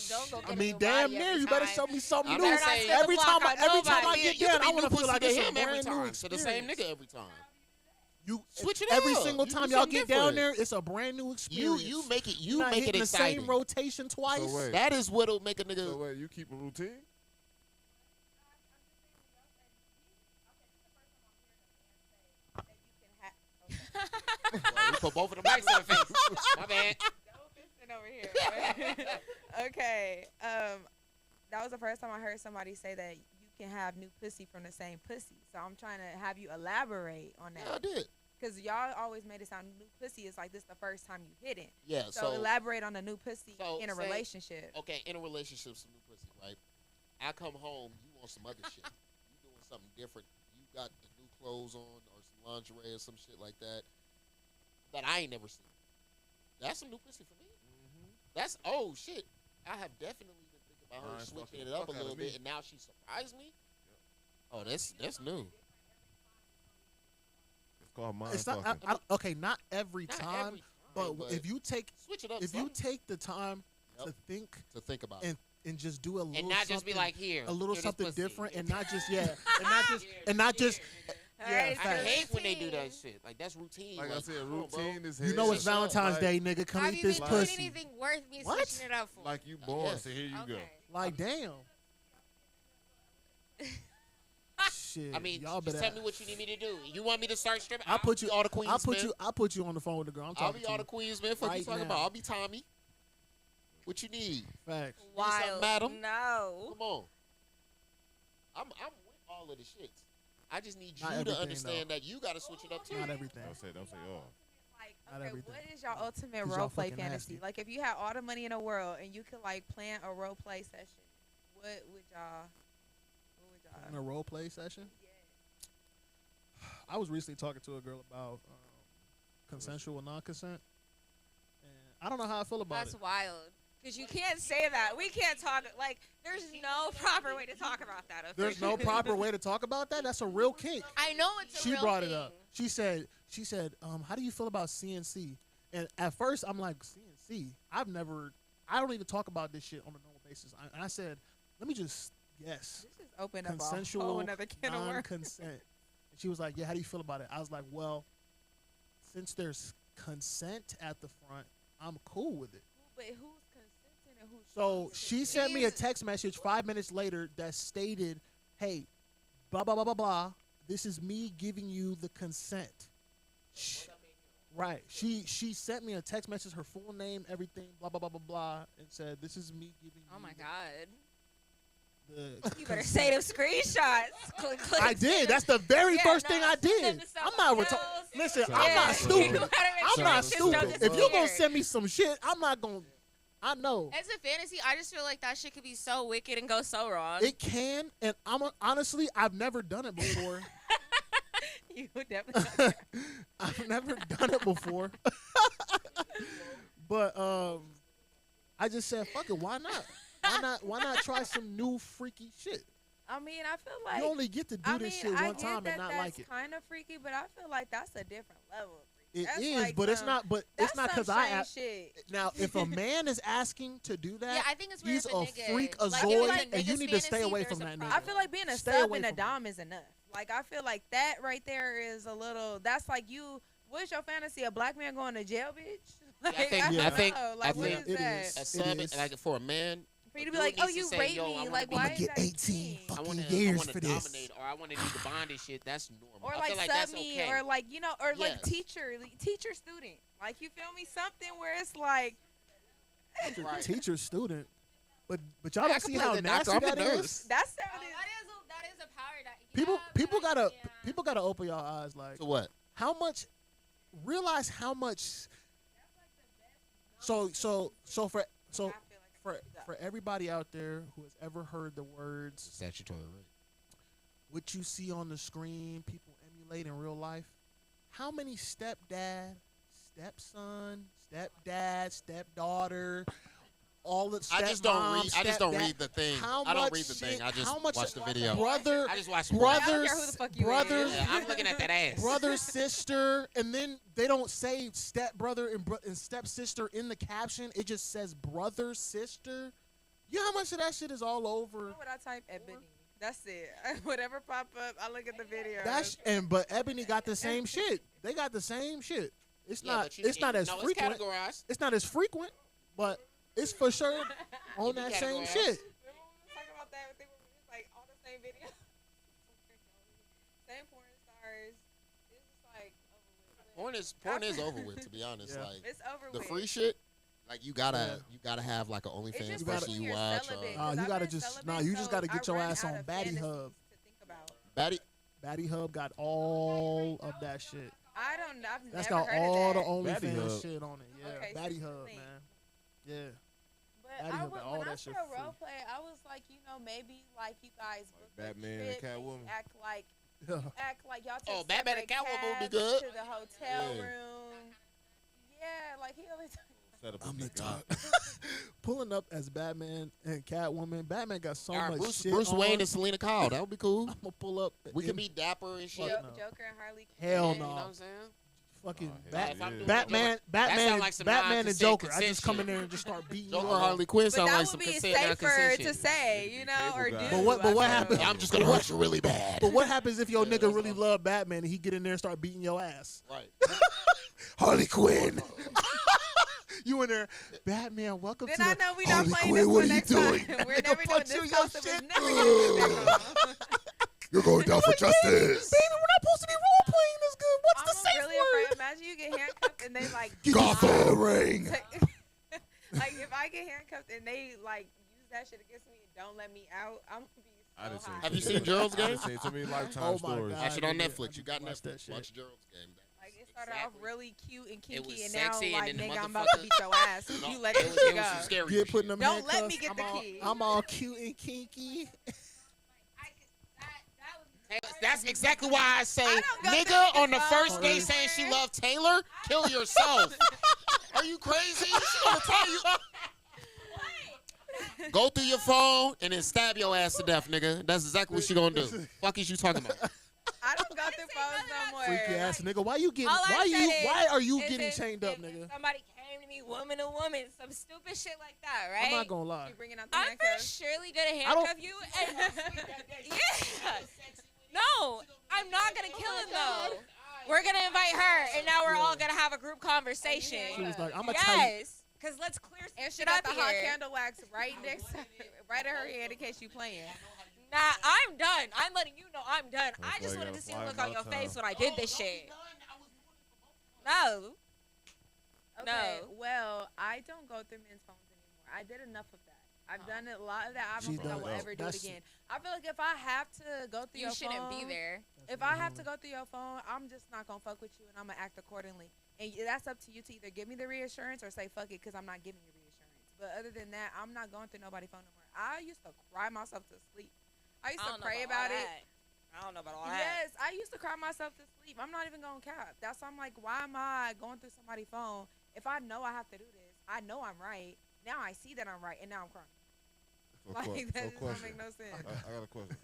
don't go get I a mean, new damn body near, every you better time. show me something I'm new. not saying- Every Block time, on every time I nobody. get You down, can I be want to new feel like pussy it's to a him every brand new time. So the same experience. nigga every time. You Switch it every up. single You time do y'all something get down different. there, it's a brand new You experience. make it You're not make it hitting the exciting. same rotation twice. So wait. That is what'll make a nigga. So wait, you keep a routine? Well, we put both of the mics in the face. My bad. Sit over here. Okay. That was the first time I heard somebody say that you can have new pussy from the same pussy. So I'm trying to have you elaborate on Yeah, I that. did. Because y'all always made it sound new pussy is like this the first time you hit it. Yeah. So, elaborate on the new pussy so in a say- relationship. Okay, in a relationship, some new pussy, right? I come home, you want some other shit. You doing something different. You got the new clothes on or some lingerie or some shit like that that I ain't never seen. That's some new pussy for me. That's oh shit. I have definitely been thinking about her Mind switching fucking it up the a fuck little outta me. bit, and now she surprised me. Oh, that's new. It's called mind It's not fucking. okay. Not every Not time, every but time, if you take switch it up, if you something take the time Yep. to think to think about, and just do a little and not just be something- like here, a little here, this something pussy. different and not just and not just Alright, Yeah, I facts. hate when they do that shit. Like that's routine. Like I said, come on, bro. routine is you know it's Shut up, Valentine's like- Day, nigga. Come Have eat you this been pussy. doing anything worth me What? switching it up for? Like you born, Yes. so here you go. Okay. Like damn. Shit. I mean, y'all just better. tell me what you need me to do. You want me to start stripping? I'll put you all the queens. I'll put you on the phone with the girl. I'm I'll talking be to all you. the queens, man. Fuck you right talking now. about? I'll be Tommy. What you need? Facts. Wild. madam? No. Come on. I'm with all of the shits. I just need Not you to everything, understand though. that you got to switch it up too. Not everything. Don't say all. Like, Not okay, everything. what is your ultimate 'Cause y'all role play fucking fantasy? nasty. Like, if you had all the money in the world and you could like plan a role play session, what would y'all? In a role play session. I was recently talking to a girl about consensual and non-consent, and I don't know how I feel about That's it. wild. Because you can't say that. We can't talk. Like, there's no proper way to talk about that. There's no proper way to talk about that. That's a real kink. I know it's a She real brought thing. it up. She said, how do you feel about CNC? And at first, I'm like, CNC? I don't even talk about this shit on a normal basis. And I said, let me just guess. This just opened up a Consensual, whole another can of worms. non-consent. And she was like, yeah, how do you feel about it? I was like, well, since there's consent at the front, I'm cool with it. But who's consenting and who's So she sent me a text message 5 minutes later that stated, hey, blah, blah, blah, blah, blah. This is me giving you the consent. Right. She sent me a text message, her full name, everything, blah, blah, blah, blah, blah, and said, this is me giving you Oh, my God. the You better consent. say them screenshots. Click, I did. That's the very Yeah, first no, thing I send them did. to I'm someone not else. Listen, Yeah. I'm not You stupid. gotta make I'm sure not this shit don't stupid. If you're gonna disappear. send me some shit, I'm not gonna I know As a fantasy, I just feel like that shit could be so wicked and go so wrong. it can, and honestly, I've never done it before. You definitely. I've never done it before. But I just said, fuck it, why not? Why not try some new freaky shit? I mean, I feel like You only get to do this shit I one get time that and not that's like it. kind of freaky, but I feel like that's a different level of freaky. It That's is, like but it's some- not. But that's it's not some because I. shame shit. Now, if a man is asking to do that, yeah, I think it's weird he's if a nigga, freak, a like, if zoid, it's a and you nigga's need to stay fantasy, away there's from a that problem. nigga. I feel like being a Stay sub away and a from him. dom is enough. Like I feel like that right there is a little. That's like you. What's your fantasy? A black man going to jail, bitch? Like, I think- Yeah. I think- don't know. Like, I what think is it that? is. A It sub, is. like for a man, For you to a be dude like, oh, needs to you say, raped yo, I me. wanna Like, be- why I'ma is get that a 18 thing? fucking I years wanna for this. dominate, or I want to do the bonding shit. That's normal. Or I like feel like sub that's me, okay. or like or like Yes. teacher student. Like you feel me? Something where it's like Right. Teacher, student, but y'all I don't can see play how the nasty doctor. I'm that a is. nurse. that Oh, sounded. that is a power that People gotta open your eyes. Like, So what? how much? Realize how much. So for I feel like for everybody out there who has ever heard the words Statutory rape. what you see on the screen, people emulate in real life. How many stepdad, stepson, stepdad, stepdaughter, all the I just don't stepmom, read. I just don't stepdad- read the thing. How I don't much read the thing. shit- I just how much watch the video. brother, I just watch the I don't brothers, care who the fuck you brothers, is. Yeah, I'm looking at that ass. brother, sister, and then they don't say stepbrother and stepsister in the caption. It just says brother, sister. You know how much of that shit is all over? What I type Ebony. That's it. Whatever pop up, I look at the video. But Ebony got the same shit. They got the same shit. It's Yeah, not. but It's not as no, frequent. It's categorized. It's not as frequent, but it's for sure on that same categorized. shit. Remember we was talking about that? They were like all the same videos. Same porn stars. It's just like over with. Porn is over with. To be honest, Yeah. like It's over the with. free shit. Like you gotta have like an It's OnlyFans just gotta- person when you you're watch. celibate, Or 'cause you I've gotta been just- celibate, you just so gotta get I your run ass out on of Batty fantasies Hub. to think about. Batty. Batty Hub got all of that shit. I don't. I've That's never got heard all of the that. Batty OnlyFans Hub. shit on it. Yeah, Okay, Batty so Hub, think. man. Yeah. But Batty I Hub would, got all when I that shit said free. role play, I was like, maybe like you guys book a Batman and trip and you Catwoman. act like y'all take Oh, Batman and separate Catwoman would be cabs good. to the hotel Yeah. room. Yeah, like he always. Set up a I'm the big top. guy. Pulling up as Batman and Catwoman. Batman got so All right, much Bruce, shit Bruce on. Wayne and Selena Kyle. That would be cool. I'm gonna pull up. We in can be dapper and shit. Fuck no. Joker and Harley Quinn. Hell You no. know what I'm saying? fucking Oh, Bat- hell yeah. If I'm doing Batman, That Batman, sound like some Batman and non-consent Joker. I consent just come in shit. there and just start beating you Joker up. Harley Quinn But sound that like would some be consent, safer non-consent to shit. say, you know, Cable or guy. do. But what I happens- feel. I'm just gonna hurt you really bad. But what happens if your nigga really love Batman and he get in there and start beating your ass? Right. Harley Quinn. You in there, Batman? Welcome Then to I the know we're not Harley playing Quinn. this What one are you next doing? time. We're Nigga never doing punch this you in your custom. shit. It's never gonna be back on. You're going down for justice. Baby, we're not supposed to be role playing this good. What's the I'm safe really word? afraid. Imagine you get handcuffed and they like. Gotham ring. Like if I get handcuffed and they like use that shit against me and don't let me out, I'm gonna be I done so seen high. Have you seen Gerald's I done Game? seen too many Lifetime Oh my stories. God. Watch it on I Netflix. You got watch that Netflix. shit. Watch Gerald's Game. Like it started off Exactly. really cute and It was kinky, and sexy, now and like then the nigga, I'm about to motherfucker- beat your ass if No, you let it this was, shit it was some go. scary Get shit. putting them Don't let handcuffs. me get the key. I'm all cute and kinky. That's exactly why I say, I don't go nigga, through on the this first phone. day saying she loved Taylor, kill yourself. Are you crazy? She gonna tell you. Go through your phone and then stab your ass to death, nigga. That's exactly what she gonna do. Fuck is you talking about? I don't go through phones no more. Freaky ass nigga. Why you getting? All I said is- Why are you is getting if- chained up, if nigga? Somebody came to me, woman to woman, some stupid shit like that, right? I'm not gonna lie. You bringing out the I'm for handcuffs? surely gonna I don't- handcuff you. And, yeah. No, I'm not gonna kill him though. We're gonna invite her, and now we're all gonna have a group conversation. She was like, I'm gonna tell you. Yes, because let's clear some And she shit got up the hot here. candle wax right next to right at her head in case you playing. Nah, I'm done. I'm letting you know I'm done. I That's just why wanted you to see gotta the look fly on your about face town. when I did this shit. No. Okay, No. well, I don't go through men's phones anymore. I did enough of that. I've done a lot of that. I don't She think I does. will ever do it That's- again. I feel like if I have to go through You your shouldn't phone, be there. if I have to go through your phone, I'm just not gonna fuck with you, and I'm gonna act accordingly. And that's up to you to either give me the reassurance or say fuck it, because I'm not giving you reassurance. But other than that, I'm not going through nobody's phone no more. I used to cry myself to sleep. I used I to don't know pray about about all it. that. I don't know about all that. Yes, I used to cry myself to sleep. I'm not even gonna cap. That's why I'm like, why am I going through somebody's phone if I know I have to do this? I know I'm right. Now I see that I'm right, and now I'm crying. So, Like that just don't question. make no sense. I got a question.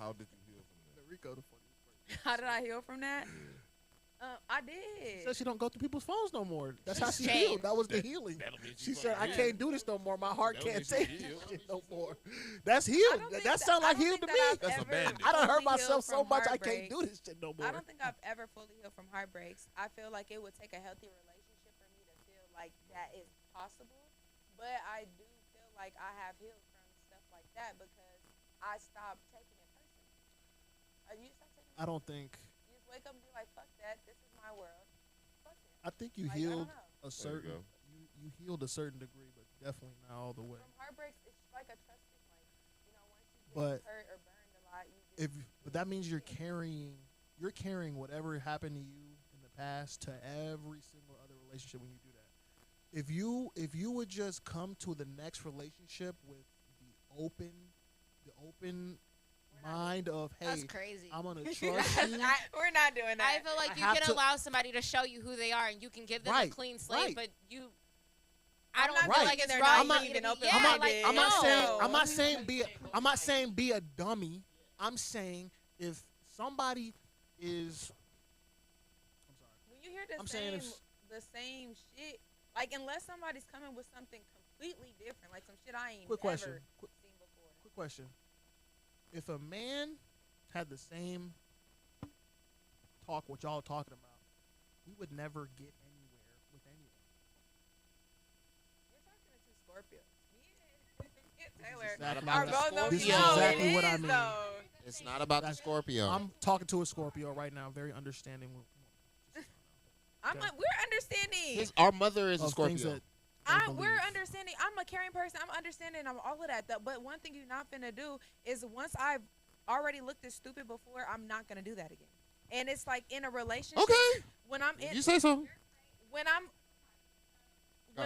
How did you heal from that? Rico, the funniest person. How did I heal from that? I She did. said she don't go through people's phones no more. That's how she changed. healed. That was the healing. That'll mean She fucking said, "I healed. can't do this no more. My heart That'll can't mean take she this healed. shit no more." That's I healed. don't think That sound I like don't healed to think that me. I've That's a ever bandit. I done hurt fully myself healed so from much I can't heartbreak. do this shit no more. I don't think I've ever fully healed from heartbreaks. I feel like it would take a healthy relationship for me to feel like that is possible. But I do feel like I have healed from stuff like that because I stopped taking it personally. You stop taking it I don't think. You just wake up and be like, fuck that. This is my world. Fuck it. I think you Like, healed I don't know. a certain. go. You healed a certain degree, but definitely not all the way. From heartbreaks, it's like a trusting, like, once you get But hurt or burned a lot, you just. But that means you're carrying whatever happened to you in the past to every single other relationship when you do that. If you would just come to the next relationship with the open mind of, That's hey, crazy. I'm gonna trust you. We're not doing that. I feel like I you have can to- allow somebody to show you who they are, and you can give them Right, a clean slate. right. But I don't not feel Right. like it's they're wrong not for you even to be. open Yeah, minded. like, I'm not no. saying I'm not saying be a dummy. I'm saying if somebody is When you hear the I'm saying same shit, like unless somebody's coming with something completely different, like some shit I ain't Quick never question. seen before. Quick question. If a man had the same talk what y'all talking about, we would never get anywhere with anyone. You're talking to two Scorpios. Me and Taylor exactly are what both on This is yo, exactly it what I is, mean. though. It's not about the That's- Scorpio. I'm talking to a Scorpio right now, very understanding. I'm Okay. like, we're understanding. Our mother is a of things Scorpio. that they We're believe. understanding. I'm a caring person. I'm understanding. I'm all of that. But one thing you're not finna do is once I've already looked this stupid before, I'm not gonna do that again. And it's like in a relationship. Okay. When I'm in, You say so. when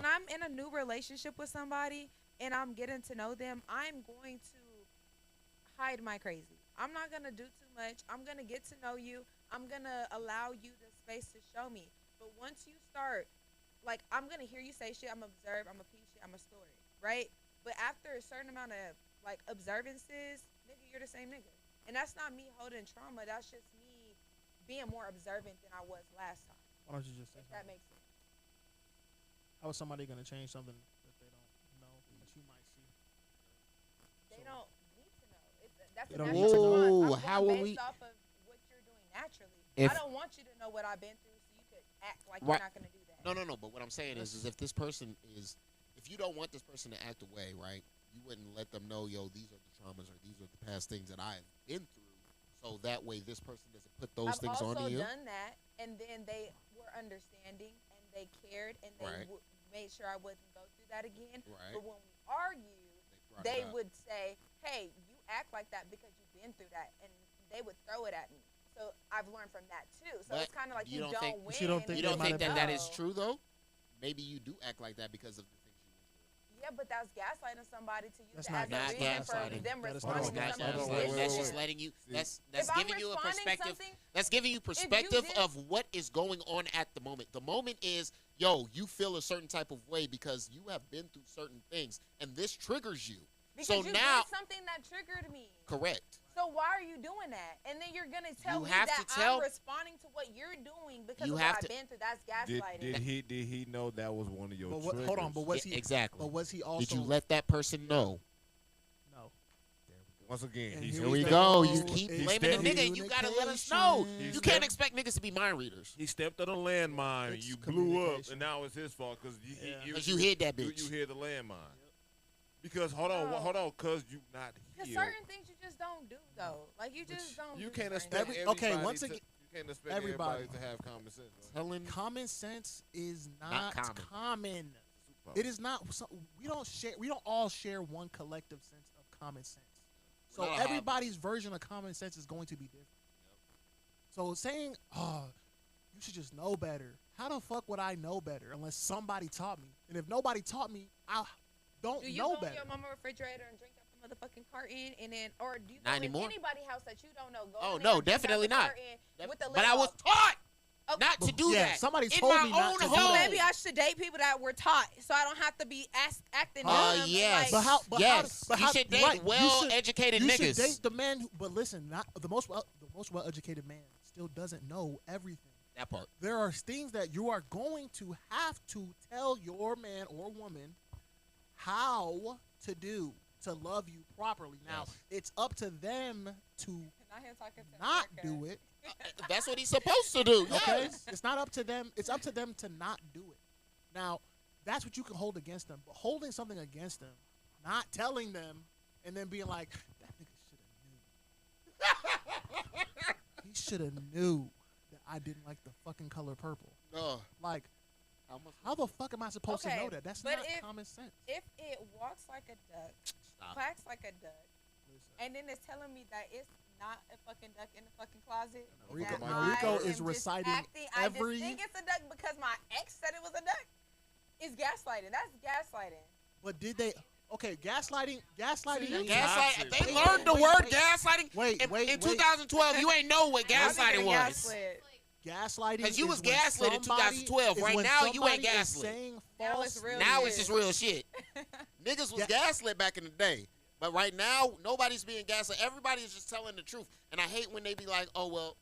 I'm in a new relationship with somebody and I'm getting to know them, I'm going to hide my crazy. I'm not gonna do too much. I'm gonna get to know you. I'm gonna allow you the space to show me. But once you start, like, I'm gonna hear you say shit. I'm observe. I'm a piece shit. I'm a story, right? But after a certain amount of like observances, nigga, you're the same nigga. And that's not me holding trauma. That's just me being more observant than I was last time. Why don't you just say If that something? makes sense. How is somebody gonna change something that they don't know that you might see? They So- don't need to know. That's They a don't natural need to know. response. Whoa, I'm going how will based we- off of what you're doing naturally. If- I don't want you to know what I've been through, so you could act like Right. you're not gonna do that. No. But what I'm saying is if this person is, if you don't want this person to act away, right? You wouldn't let them know, yo, these are the traumas or these are the past things that I've been through, so that way this person doesn't put those I've things also onto you. done that, and then they were understanding and they cared and they Right. made sure I wouldn't go through that again. Right. But when we argued, brought they it up. would say, "Hey, you act like that because you've been through that," and they would throw it at me. So I've learned from that too. So But it's kind of like you you don't don't think- win. But you don't think You they don't might think have that is No. true though? Maybe you do act like that because of the things you went Yeah, but that's gaslighting somebody to use That's it not as a Not reason for gaslighting. them That is through. not responding to That's, gaslighting. something. Hold on, wait, that's wait, just wait. letting you. See, That's If I'm giving you a responding perspective. something, That's giving you perspective did- of what is going on at the moment. The moment is, yo, you feel a certain type of way because you have been through certain things, and this triggers you. because So you now- did something that triggered me. Correct. So why are you doing that? And then you're gonna tell You me have that to tell- I'm responding to what you're doing because You of have what to- I've been through. That's Did, gaslighting. did he know that was one of your But what, triggers? hold on, but was Yeah, he exactly. But was he also? Did you let that person know? No. Once again, And he's here Here we we go. go. You keep It's blaming the steady nigga, and you gotta let us know. communication. You can't expect niggas to be mind readers. He stepped on a landmine. It's You blew up, communication. and now it's his fault because Yeah. Because you hid that bitch. You hit the landmine. Because hold on, No. cause you not Because healed. certain things you just don't do though. Like you just don't. You do can't certain expect things. Every- okay, everybody once to- again- you can't expect everybody. everybody to have common sense. Bro. Telling Common sense is Not not, common. common. Superpower. It is not. We don't share. We don't all share one collective sense of common sense. So Not a hobby. everybody's version of common sense is going to be different. So saying, "Oh, you should just know better," how the fuck would I know better unless somebody taught me? And if nobody taught me, I don't Do you know go better. in your mama refrigerator and drink out the motherfucking carton, and then, or do you Not go anymore. in anybody's house that you don't know? Go Oh, in no, there and drink out definitely the not. carton with the But lid I was off. taught Okay. not to do Yeah, that. somebody in told my me not own to do home. that. Maybe I should date people that were taught, so I don't have to be acting dumb. and, Yes. But how? But Yes. How, but You how, should date right, well-educated you niggas. should date the man. But listen, not the most well-educated man still doesn't know everything. That part. There are things that you are going to have to tell your man or woman how to do to love you properly. Now, Yes. it's up to them to Not him talking to not America. do it. That's what he's supposed to do. Okay, Yes. it's not up to them. It's up to them to not do it. Now, that's what you can hold against them. But holding something against them, not telling them, and then being like, that nigga should have knew. He should have knew that I didn't like the fucking color purple. No. Like, How much? how the fuck am I supposed to Okay, know that? That's but not if- common sense. If it walks like a duck, Stop. quacks like a duck, Listen, and then it's telling me that it's not a fucking duck in the fucking closet. Rico- that now I Rico am is just reciting acting, every- I just think it's a duck because my ex said it was a duck. It's gaslighting. That's gaslighting. but did they? Okay, gaslighting. Gaslighting. See, ain't- Gaslight. They Wait, learned the wait, word wait. gaslighting. Wait, in, wait, in wait. 2012, you ain't know what Y'all gaslighting niggas was. gaslit. Gaslighting. Because you is was when gaslit in somebody- 2012. is Right when now, you ain't somebody is gaslit. saying Now it's false- real. Now Yeah. it's just real shit. Niggas was gaslit back in the day. But right now, nobody's being gaslit. Everybody is just telling the truth. And I hate when they be like, oh, well,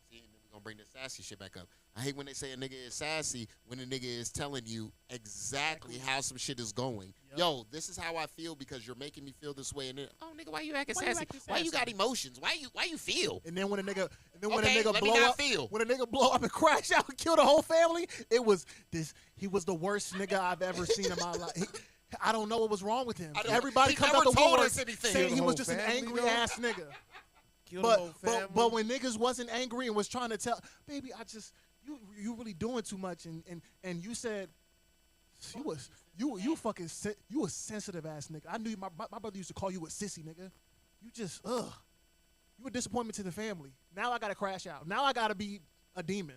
see, we're going to bring this sassy shit back up. I hate when they say a nigga is sassy when a nigga is telling you exactly how some shit is going. Yep. Yo, this is how I feel because you're making me feel this way. And then, oh, nigga, why you acting Why you sassy? acting Why you got sassy? emotions? Why you feel? And then when a nigga, Okay, let me blow not up, feel. when a nigga blow up and crash out and kill the whole family, it was this. He was the worst nigga I've ever seen in my life. I don't know what was wrong with him. I don't- Everybody he comes never out the told woodwork us anything. saying Kill he the was whole just an family, angry though? ass nigga. Kill the whole But family. but when niggas wasn't angry and was trying to tell, baby, I just you really doing too much, and you said you fucking you a sensitive ass nigga. I knew my brother used to call you a sissy nigga. You just you a disappointment to the family. Now I gotta crash out. Now I gotta be a demon,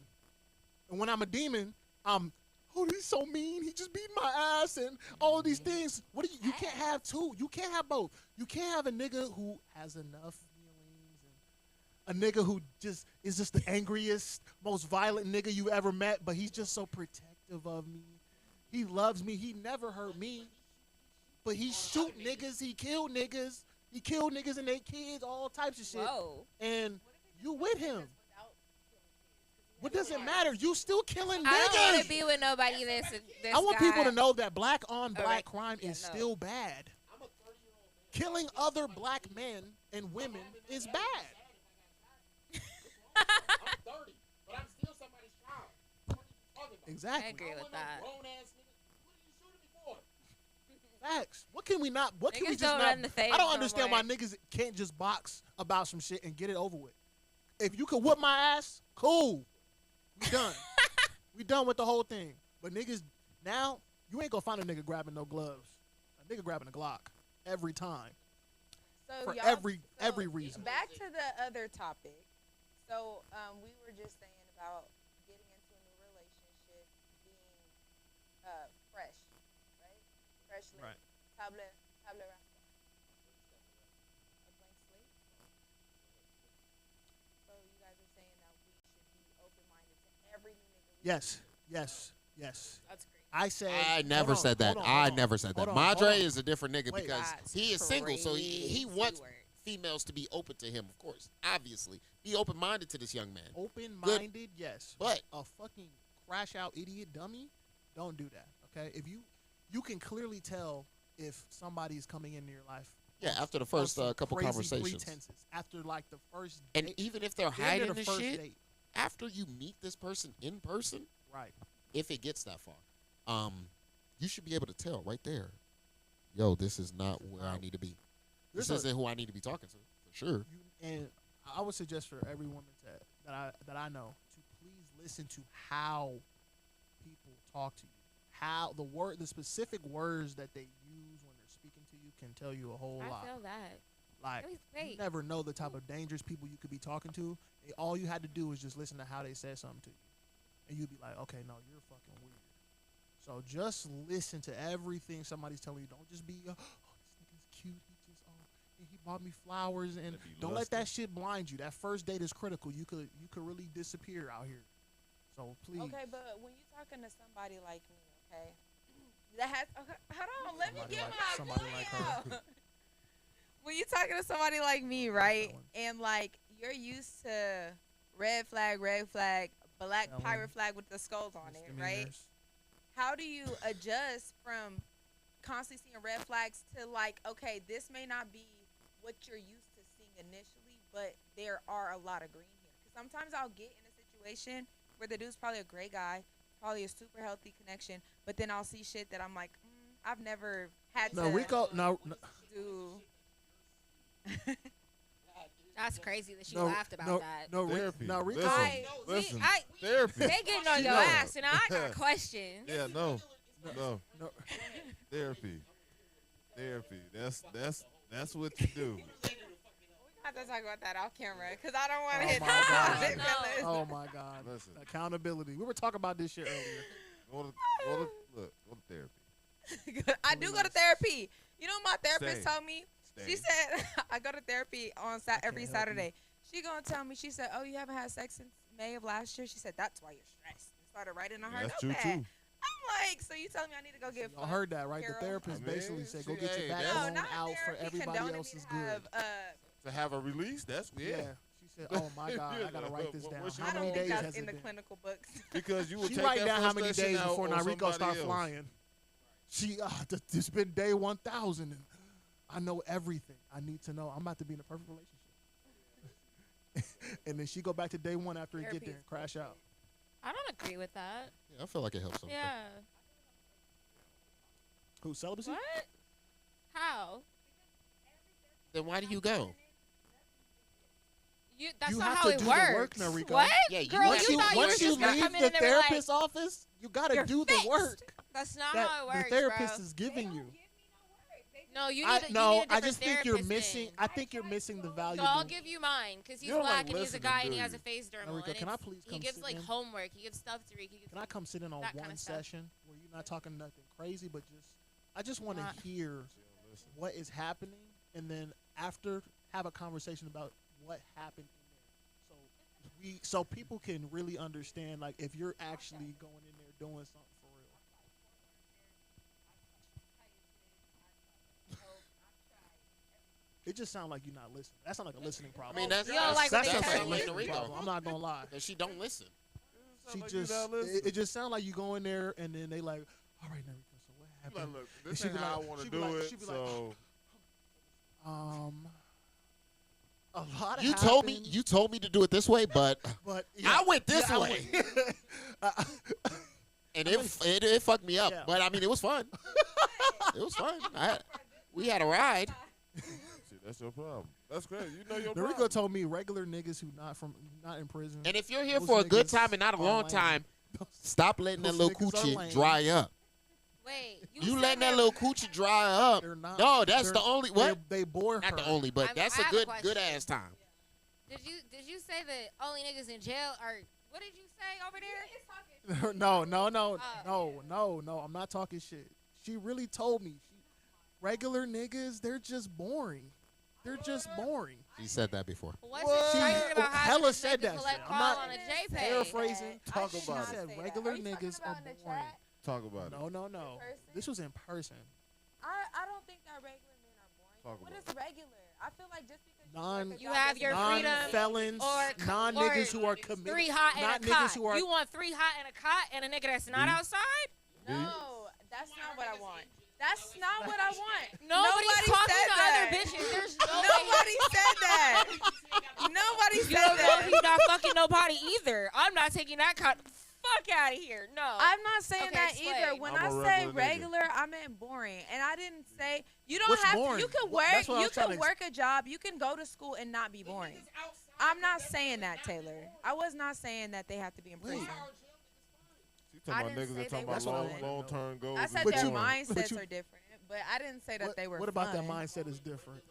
and when I'm a demon, I'm. Oh, he's so mean. He just beat my ass and all of these things. What do you can't have two. You can't have both. You can't have a nigga who has enough feelings and a nigga who just is just the angriest, most violent nigga you ever met, but he's just so protective of me. He loves me. He never hurt me. But he shoot niggas. He kill niggas. He kill niggas and their kids, all types of shit. Whoa. And you with him. What does it matter? You still killing I don't want niggas. to be with nobody that's. I want people guy- to know that black on black Alright, crime yeah, is no. still bad. Killing other black men and women is bad. I'm 30, but I'm still somebody's child. What are you talking about? I Exactly. agree with that. Grown-ass nigga. What are you shooting me for? Facts. What can we not? What can we Niggas just don't not? run the fades I don't no understand more. why niggas can't just box about some shit and get it over with. If you could whoop my ass, cool. We done. We done with the whole thing. But niggas now, you ain't gonna find a nigga grabbing no gloves. A nigga grabbing a Glock every time. So For y'all, every reason. Back to the other topic. So we were just saying about getting into a new relationship, being fresh, right? Freshly. Right. Table rasa. A blank slate. So you guys are saying that we should be open-minded to every new nigga. we Yes. meet. Yes. Yes. That's great. I said. I never hold on, said that. hold on, I hold on, never said that. hold on, hold Madre on. is a different nigga Wait. because That's he is single, so he crazy wants work. females to be open to him, of course. Obviously. Be open-minded to this young man. Open-minded, yes. But- a fucking crash out idiot dummy, don't do that. Okay? If you can clearly tell if somebody's coming into your life. Yeah, on- after the on first some couple crazy conversations. pretenses, after like the first And date, even if they're damn near hiding the this first shit, date. after you meet this person in person, Right. if it gets that far, you should be able to tell right there, yo, this is not where I need to be. This There's a- isn't who I need to be talking to, for sure. And I would suggest for every woman that I know to please listen to how people talk to you. How the specific words that they use when they're speaking to you can tell you a whole I lot. feel that. Like Wait, you wait. never know the type of dangerous people you could be talking to. All you had to do is just listen to how they said something to you, and you'd be like, okay, no, you're fucking weird. So just listen to everything somebody's telling you. Don't just be, oh, this nigga's cute. He bought me flowers, and don't let that shit blind you. That first date is critical. You could really disappear out here. So please. Okay, but when you're talking to somebody like me, okay, that has. Okay, hold on, let me get my somebody point like her. out. When you're talking to somebody like me, right, and like you're used to red flag, black pirate flag with the skulls on it, right? How do you adjust from constantly seeing red flags to like, okay, this may not be what you're used to seeing initially, but there are a lot of green here. Because sometimes I'll get in a situation where the dude's probably a great guy, probably a super healthy connection, but then I'll see shit that I'm like, I've never had to do. That's crazy that she laughed about that. Therapy. Rico. Listen, therapy. They getting on your ass, and I got questions. Yeah, no. Therapy. That's what you do. I have to talk about that off camera because I don't want to hit that. Oh my God. Listen. Accountability. We were talking about this shit earlier. Go to therapy. I do go to therapy. You know what my therapist Same. told me? She said I go to therapy on every Saturday. She gonna tell me. She said, "Oh, you haven't had sex since May of last year." She said, "That's why you're stressed." And started writing on her That's true notepad. too. I'm like, so you telling me I need to go get? I heard that, right? Carol? The therapist basically said, "Go get your that's- backbone not out for therapy everybody condoning else me is to good." have, To have a release, that's Yeah. She said, "Oh my God, I gotta write this down. What she How I many don't think days that's has in it the been?" clinical books. because you will She take write that down how many frustration days out before on Narico somebody start else. flying. She, this been day 1,000, and I know everything I need to know. I'm about to be in a perfect relationship. And then she go back to day 1 after he get there and crash out. I don't agree with that. Yeah, I feel like it helps. Yeah. Who, celibacy? What? How? Then why do you go? That's You not have how to it do works. the work, Narico. What? Yeah, you- Girl, once you thought you were once just you gonna leave come in the and be like, therapist's office, you gotta "You're do the fixed." work That's not that how it works, the therapist bro. is giving you. No, you I need a no, I different just think you're therapist missing. then. I think you're missing the value. So I'll give you mine because he's You don't black like and he's a listening, guy and do he has you? a face dermal. Enrico, and can I it's- please He come gives sit like in? homework. He gives stuff to read. He gives Can I come sit in on that kinda one stuff. session where you're not talking nothing crazy, but I just want Not- to hear what is happening, and then after have a conversation about what happened in there, so people can really understand, like, if you're actually going in there doing something for real. It just sounds like you're not listening. That sounds like a listening problem. I mean, that's You don't like what that they sounds tell like a you? listening Rico. problem. I'm not gonna lie. That she don't listen. She like you just not listening. it just sounds like you go in there and then they like, all right, Narico, so what Like, happened? look, And this she ain't be how like- I want she to be do like- it. she be like, So A lot. You told me to do it this way, but but I went this I way. went- and it fucked me up. Yeah. But I mean, it was fun. It was fun. We had a ride. see, that's your problem. That's crazy. You know your Narico problem. told me regular niggas who not in prison. And if you're here Those for a good niggas time and not a are long lame. time, stop letting that Those little niggas are coochie lame. dry up. Wait, You said letting that that- little coochie dry up. They're not. No, that's they're- the only what? They bore her. Not the only, but I that's a have a good question. ass time. Did you say that only niggas in jail are? What did you say over there? no. I'm not talking shit. She really told me. Regular niggas, they're just boring. They're just boring. She said that before. What's She exciting about having hella a said nigga that collect shit. I'm call not on a JPEG? Paraphrasing. Talk She about said it. regular niggas are boring. Talk about it. No. This was in person. I don't think that regular men are boring. Talk What about is regular? I feel like just because Non- You have your freedom Non-felons, or non-niggas who are committed. 3 hot not and a niggas cot. who are. You want 3 hot and a cot and a nigga that's not outside? No, that's not what I want. That's not what I want. Nobody's Nobody talking said to that. other bitches. There's no way. Nobody said that. Nobody You said don't know if that. he's not fucking nobody either. I'm not taking that fuck out of here. No. I'm not saying Okay, that explain. either. When I'm I a say regular nigga. regular, I meant boring, and I didn't say you don't What's have boring? to. You can What- work. that's what I You was trying can to work a job. You can go to school and not be boring. I'm not saying that, Taylor. I was not saying that they have to be in prison. She talking I about didn't niggas say that talking they about were long, boring. long-term goals. I said and But their you- boring. mindsets but you- are different, but I didn't say that they were. What about that fun. mindset is different?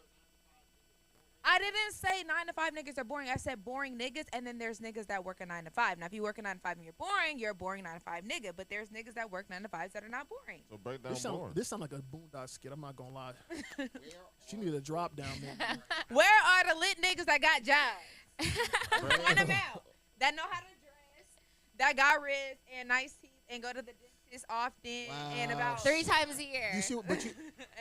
I didn't say 9 to 5 niggas are boring. I said boring niggas, and then there's niggas that work a 9 to 5. Now, if you work a 9 to 5 and you're a boring 9 to 5 nigga. But there's niggas that work 9 to 5s that are not boring. So break down This sound like a Boondock skit. I'm not gonna lie. She need a drop down, man. Where are the lit niggas that got jobs? Point them out. That know how to dress, that got wrists and nice teeth, and go to the dentist often, and about 3 times a year. You see, but you,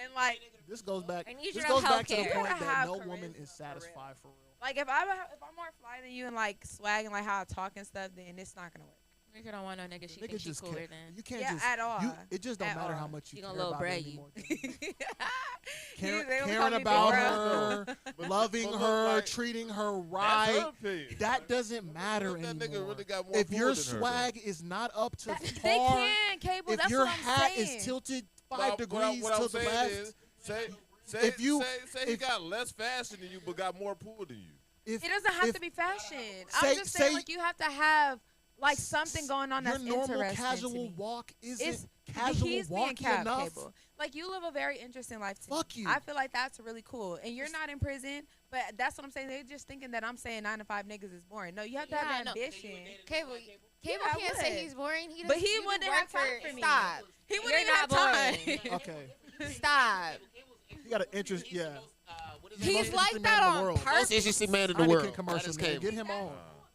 and like this goes back. And you This should goes have back to the healthcare. point You gotta that have no charisma woman for is satisfied for real. Like if I'm more fly than you and like swag and like how I talk and stuff, then it's not gonna work. Nigga don't want no nigga. She Niggas thinks she just cooler can't. than. You can't Yeah, just at all. It just don't At matter all. how much you She care gonna little about her brag you. anymore. They don't Caring call me about big her, But loving look her, like- treating her That's right. her opinion. That doesn't matter That anymore. nigga really got more If pull your than her, though. swag is not up to They par, can, Cable. if That's your what I'm hat saying. is tilted What 5 I'm degrees what I'm to the saying left, is, say if you- say he if- got less fashion than you, but got more pull than you. if It doesn't have if to be fashion. say- I'm just saying, say- like, you have to have like something going on your that's normal interesting to casual me. walk It's isn't casual he's being walking cap, enough. Cable. Like you live a very interesting life to Fuck me. you. I feel like that's really cool, and you're not in prison. But that's what I'm saying. They're just thinking that I'm saying 9 to 5 niggas is boring. No, you have to Yeah, have I know. ambition. Cable Yeah, I can't say would. he's boring. He But doesn't- he you wouldn't can have work time for me. Stop. He You're wouldn't not have boring. time. Okay, Stop. you got an interest. Yeah, He's Most like interesting that man in the on world. Most purpose. interesting man in the Heineken world. commercial. That is Man. Cable. Get him on.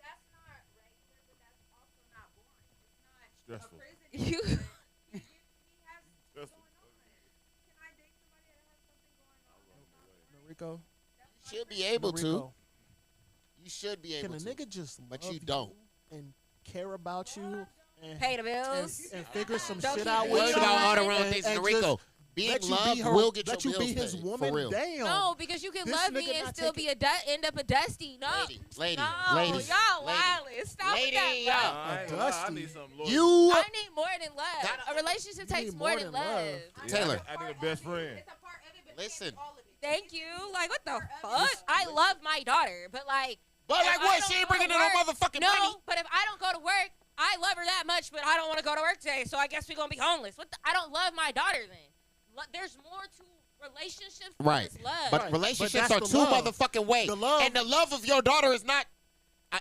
That's not regular, but that's also not boring. Stressful. You. Stressful. Can I date somebody that has something going on? Rico, You should be able to. Rico, You should be can able a to. nigga just But love you don't. and care about you and Pay the bills. and figure some Don't shit keep out it with Worried you? about all the wrong and- things. and Rico, just being let you loved be her, will get let your you bills be his paid, woman. for real. Damn. No, because you can This love me nigga and not still be end up a dusty. No. Lady, No, ladies, y'all lady. wildin'. Stop with Lady, that. y'all. love. I ain't gonna lie, I Dusty. need something loyal. You, I need more than love. That- A relationship takes need more more than than love. love. Yeah, Taylor. I need a best friend. It's a part of it, but Listen. it's all of it. Thank you. Like, what the fuck? I love my daughter, but like. but if like I what? don't She ain't go to bringing in no work- motherfucking No, money. but if I don't go to work, I love her that much, but I don't want to go to work today, so I guess we're going to be homeless. I don't love my daughter then. There's more to relationships than Right. just love. But Right. relationships But are that's two the love. motherfucking ways. The love- And the love of your daughter is not.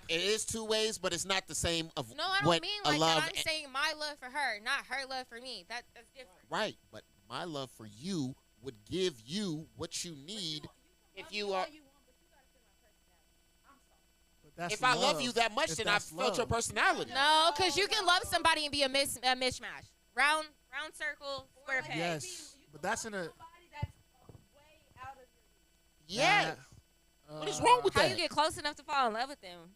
It is 2 ways, but it's not the same of no, I what don't mean a like love. that. I'm saying my love for her, not her love for me. That's different. Right, but my love for you would give you what you need if you are. But that's If I love love. you that much, If then I that's felt your love. personality. No, because you can love somebody and be a mismatch. Round circle, square peg. Yes, but that's in a. Somebody that's way out of your Yes. Nah, What is wrong with How that? you get close enough to fall in love with them?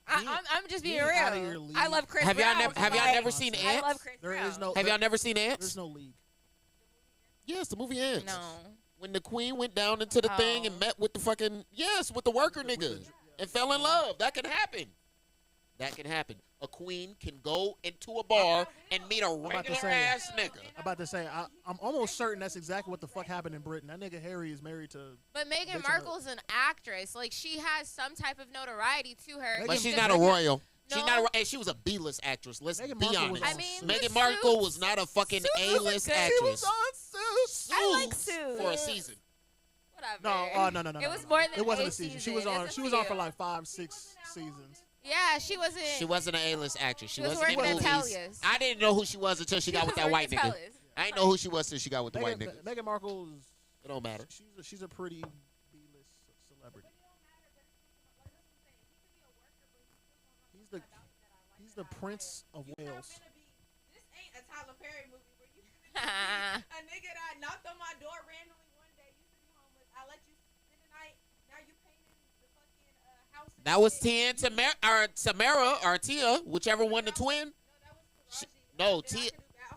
I'm just being He real. out of your league. I love Chris Have y'all Brown. never- have y'all Like, never seen I Ants? love Chris There Brown. is no. Have y'all never seen There's Ants? no league. Yes, the movie Ants. No. When the queen went down into the thing and Oh. met with the fucking with the worker nigga and fell in love. That can happen. That can happen. A queen can go into a bar and meet a about to regular say- ass nigga. I'm about to say I'm almost certain that's exactly what the fuck happened in Britain. That nigga Harry is married to. But Meghan Bitch, Markle's an actress. Like, she has some type of notoriety to her. Meghan- But It's she's just not a like- royal. She's No. not a, and she was a B-list actress. Let's Meghan be Markle was honest. on I mean, Suits. Meghan Suits- Markle was not a fucking Suits was a A-list good- actress. Suits. I like Suits Suits. for a season. Whatever. No. It was more than It wasn't a a season. She season. was on. It's a She was on few. for like 5-6 seasons. Yeah, she wasn't. She wasn't an A-list actress. She She was wasn't in working at movies. Telus. I didn't know who she was until she got with that white nigga. I didn't know who she was until she got with the white nigga. Meghan Markle is. It don't matter. She's a pretty B-list celebrity. He's the Prince of Wales. This ain't a Tyler Perry movie where you a nigga that knocked on my door randomly one day. Used to be homeless. I let you spend the night. Now you painting the fucking house. and That was shit. 10 Tamara or Tia, whichever one the twin. No, Tia.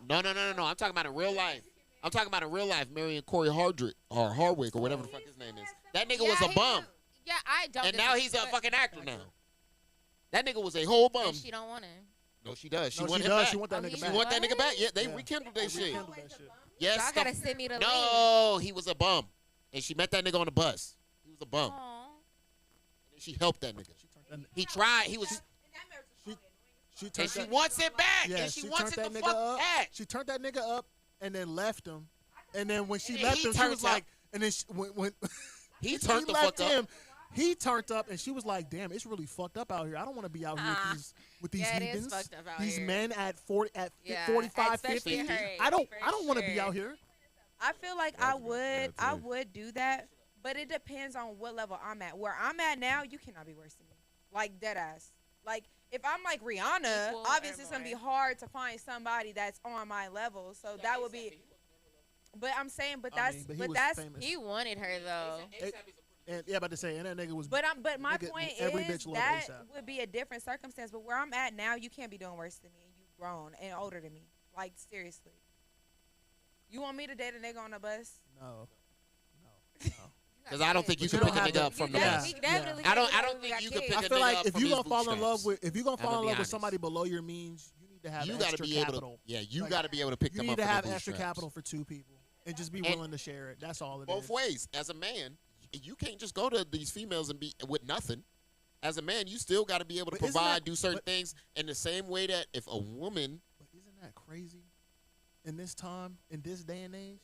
No. I'm talking about in real life. I'm talking about in real life. Marrying Corey Hardwick or whatever the fuck his name is. That nigga was a bum, Yeah, I don't. and now he's a disagree, fucking actor now. That nigga was a whole but bum. She don't want him. No, she does. She No, want she him does. back. She want that Oh, nigga he She back. want that nigga back. Yeah, they Yeah. rekindled that shit. Rekindled that shit. Yes. Y'all gotta send me the link. No, he was a bum, and she met that nigga on the bus. He was a bum. Aw. And she helped that nigga. She turned that. He tried. He was, She and turned she that. wants it back. Yeah, and she wants turned it that the nigga fuck up. back. She turned that nigga up and then left him. And then when she And left he him, she turned was out- like, and then when He She turned the left fuck up. him. He turned up, and she was like, "Damn, it's really fucked up out here. I don't want to be out here with these Yeah, it is heathens, fucked up out these here. men at 40, at Yeah, 45, especially 50. her age, I don't for want to be sure. out here. I feel like That's I a bad take. would do that, but it depends on what level I'm at. Where I'm at now, you cannot be worse than me. Like dead ass. Like if I'm like Rihanna, Equal or obviously it's gonna be more. hard to find somebody that's on my level. So that would be. But I'm saying, but I that's, mean, but he but was that's. famous. He wanted her though. And yeah, about to say, and that nigga was. But my nigga, point every is bitch love that A$AP. would be a different circumstance. But where I'm at now, you can't be doing worse than me. You grown and older than me. Like seriously. You want me to date a nigga on the bus? No. Because I don't think you But you can don't pick a have nigga the- up from the Yeah. bus. We definitely I don't can't think do you that can with pick our a I feel nigga like up if from you his gonna fall in love bootstraps. with, if you gonna I'ma fall in be love with honest. somebody below your means, you need to have You got to extra be able capital. to. Yeah, you Like, got to be able to pick You them need up to from have their extra bootstraps. capital for two people and just be And willing to share it. That's all it is. Both ways. As a man, you can't just go to these females and be with nothing. As a man, you still got to be able to But isn't provide, that- do certain but- things in the same way that if a woman. But isn't that crazy? In this time, in this day and age,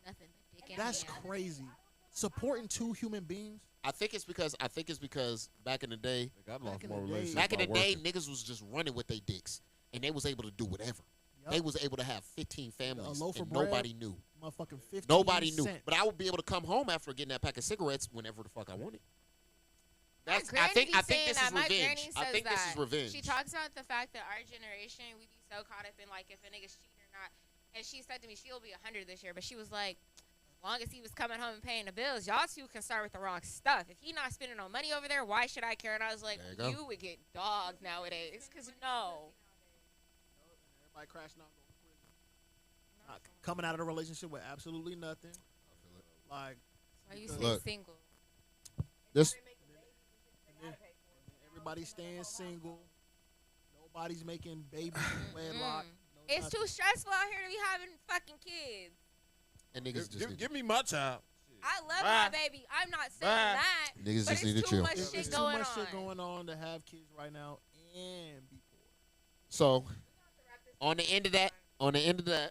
Nothing but dick in that's hand. crazy. Supporting two human beings. I think it's because back in the day, Like, I lost in more the day- relationships back in the by day, working. niggas was just running with their dicks, and they was able to do whatever. Yup. They was able to have 15 families, loaf of and bread. nobody knew. Motherfucking 15 Nobody knew. cent. But I would be able to come home after getting that pack of cigarettes whenever the fuck I wanted. My That's. I granny think. be I think saying this that. is My revenge. granny I says think this is that. revenge. She talks about the fact that our generation, we be so caught up in like if a nigga's cheating or not. And she said to me, she'll be 100 this year, but she was like, as long as he was coming home and paying the bills, y'all two can start with the wrong stuff. If he not spending no money over there, why should I care? And I was like, There you go. you would get dogged nowadays, cause no. Everybody crashing out, going to prison. Not coming out of the relationship with absolutely nothing. Like, Why you Look. stay single? This. and then everybody's staying single. Nobody's making babies in wedlock. No It's nothing. too stressful out here to be having fucking kids. And niggas just. Give me my child. I love Bye. my baby. I'm not saying Bye. that. Niggas but just need it's to too chill. much It's shit too going much on. shit going on to have kids right now and be poor. So, on the end of that,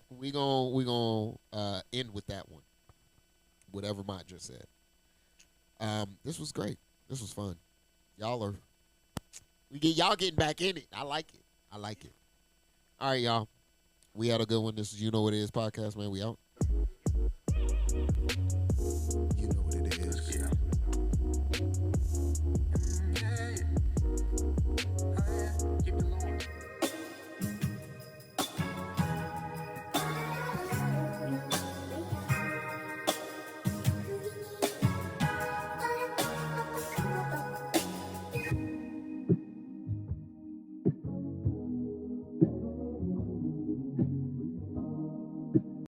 we gonna end with that one. Whatever Mott just said. This was great. This was fun. Y'all getting back in it. I like it. All right, y'all. We had a good one. This is You Know What It Is podcast, man. We out.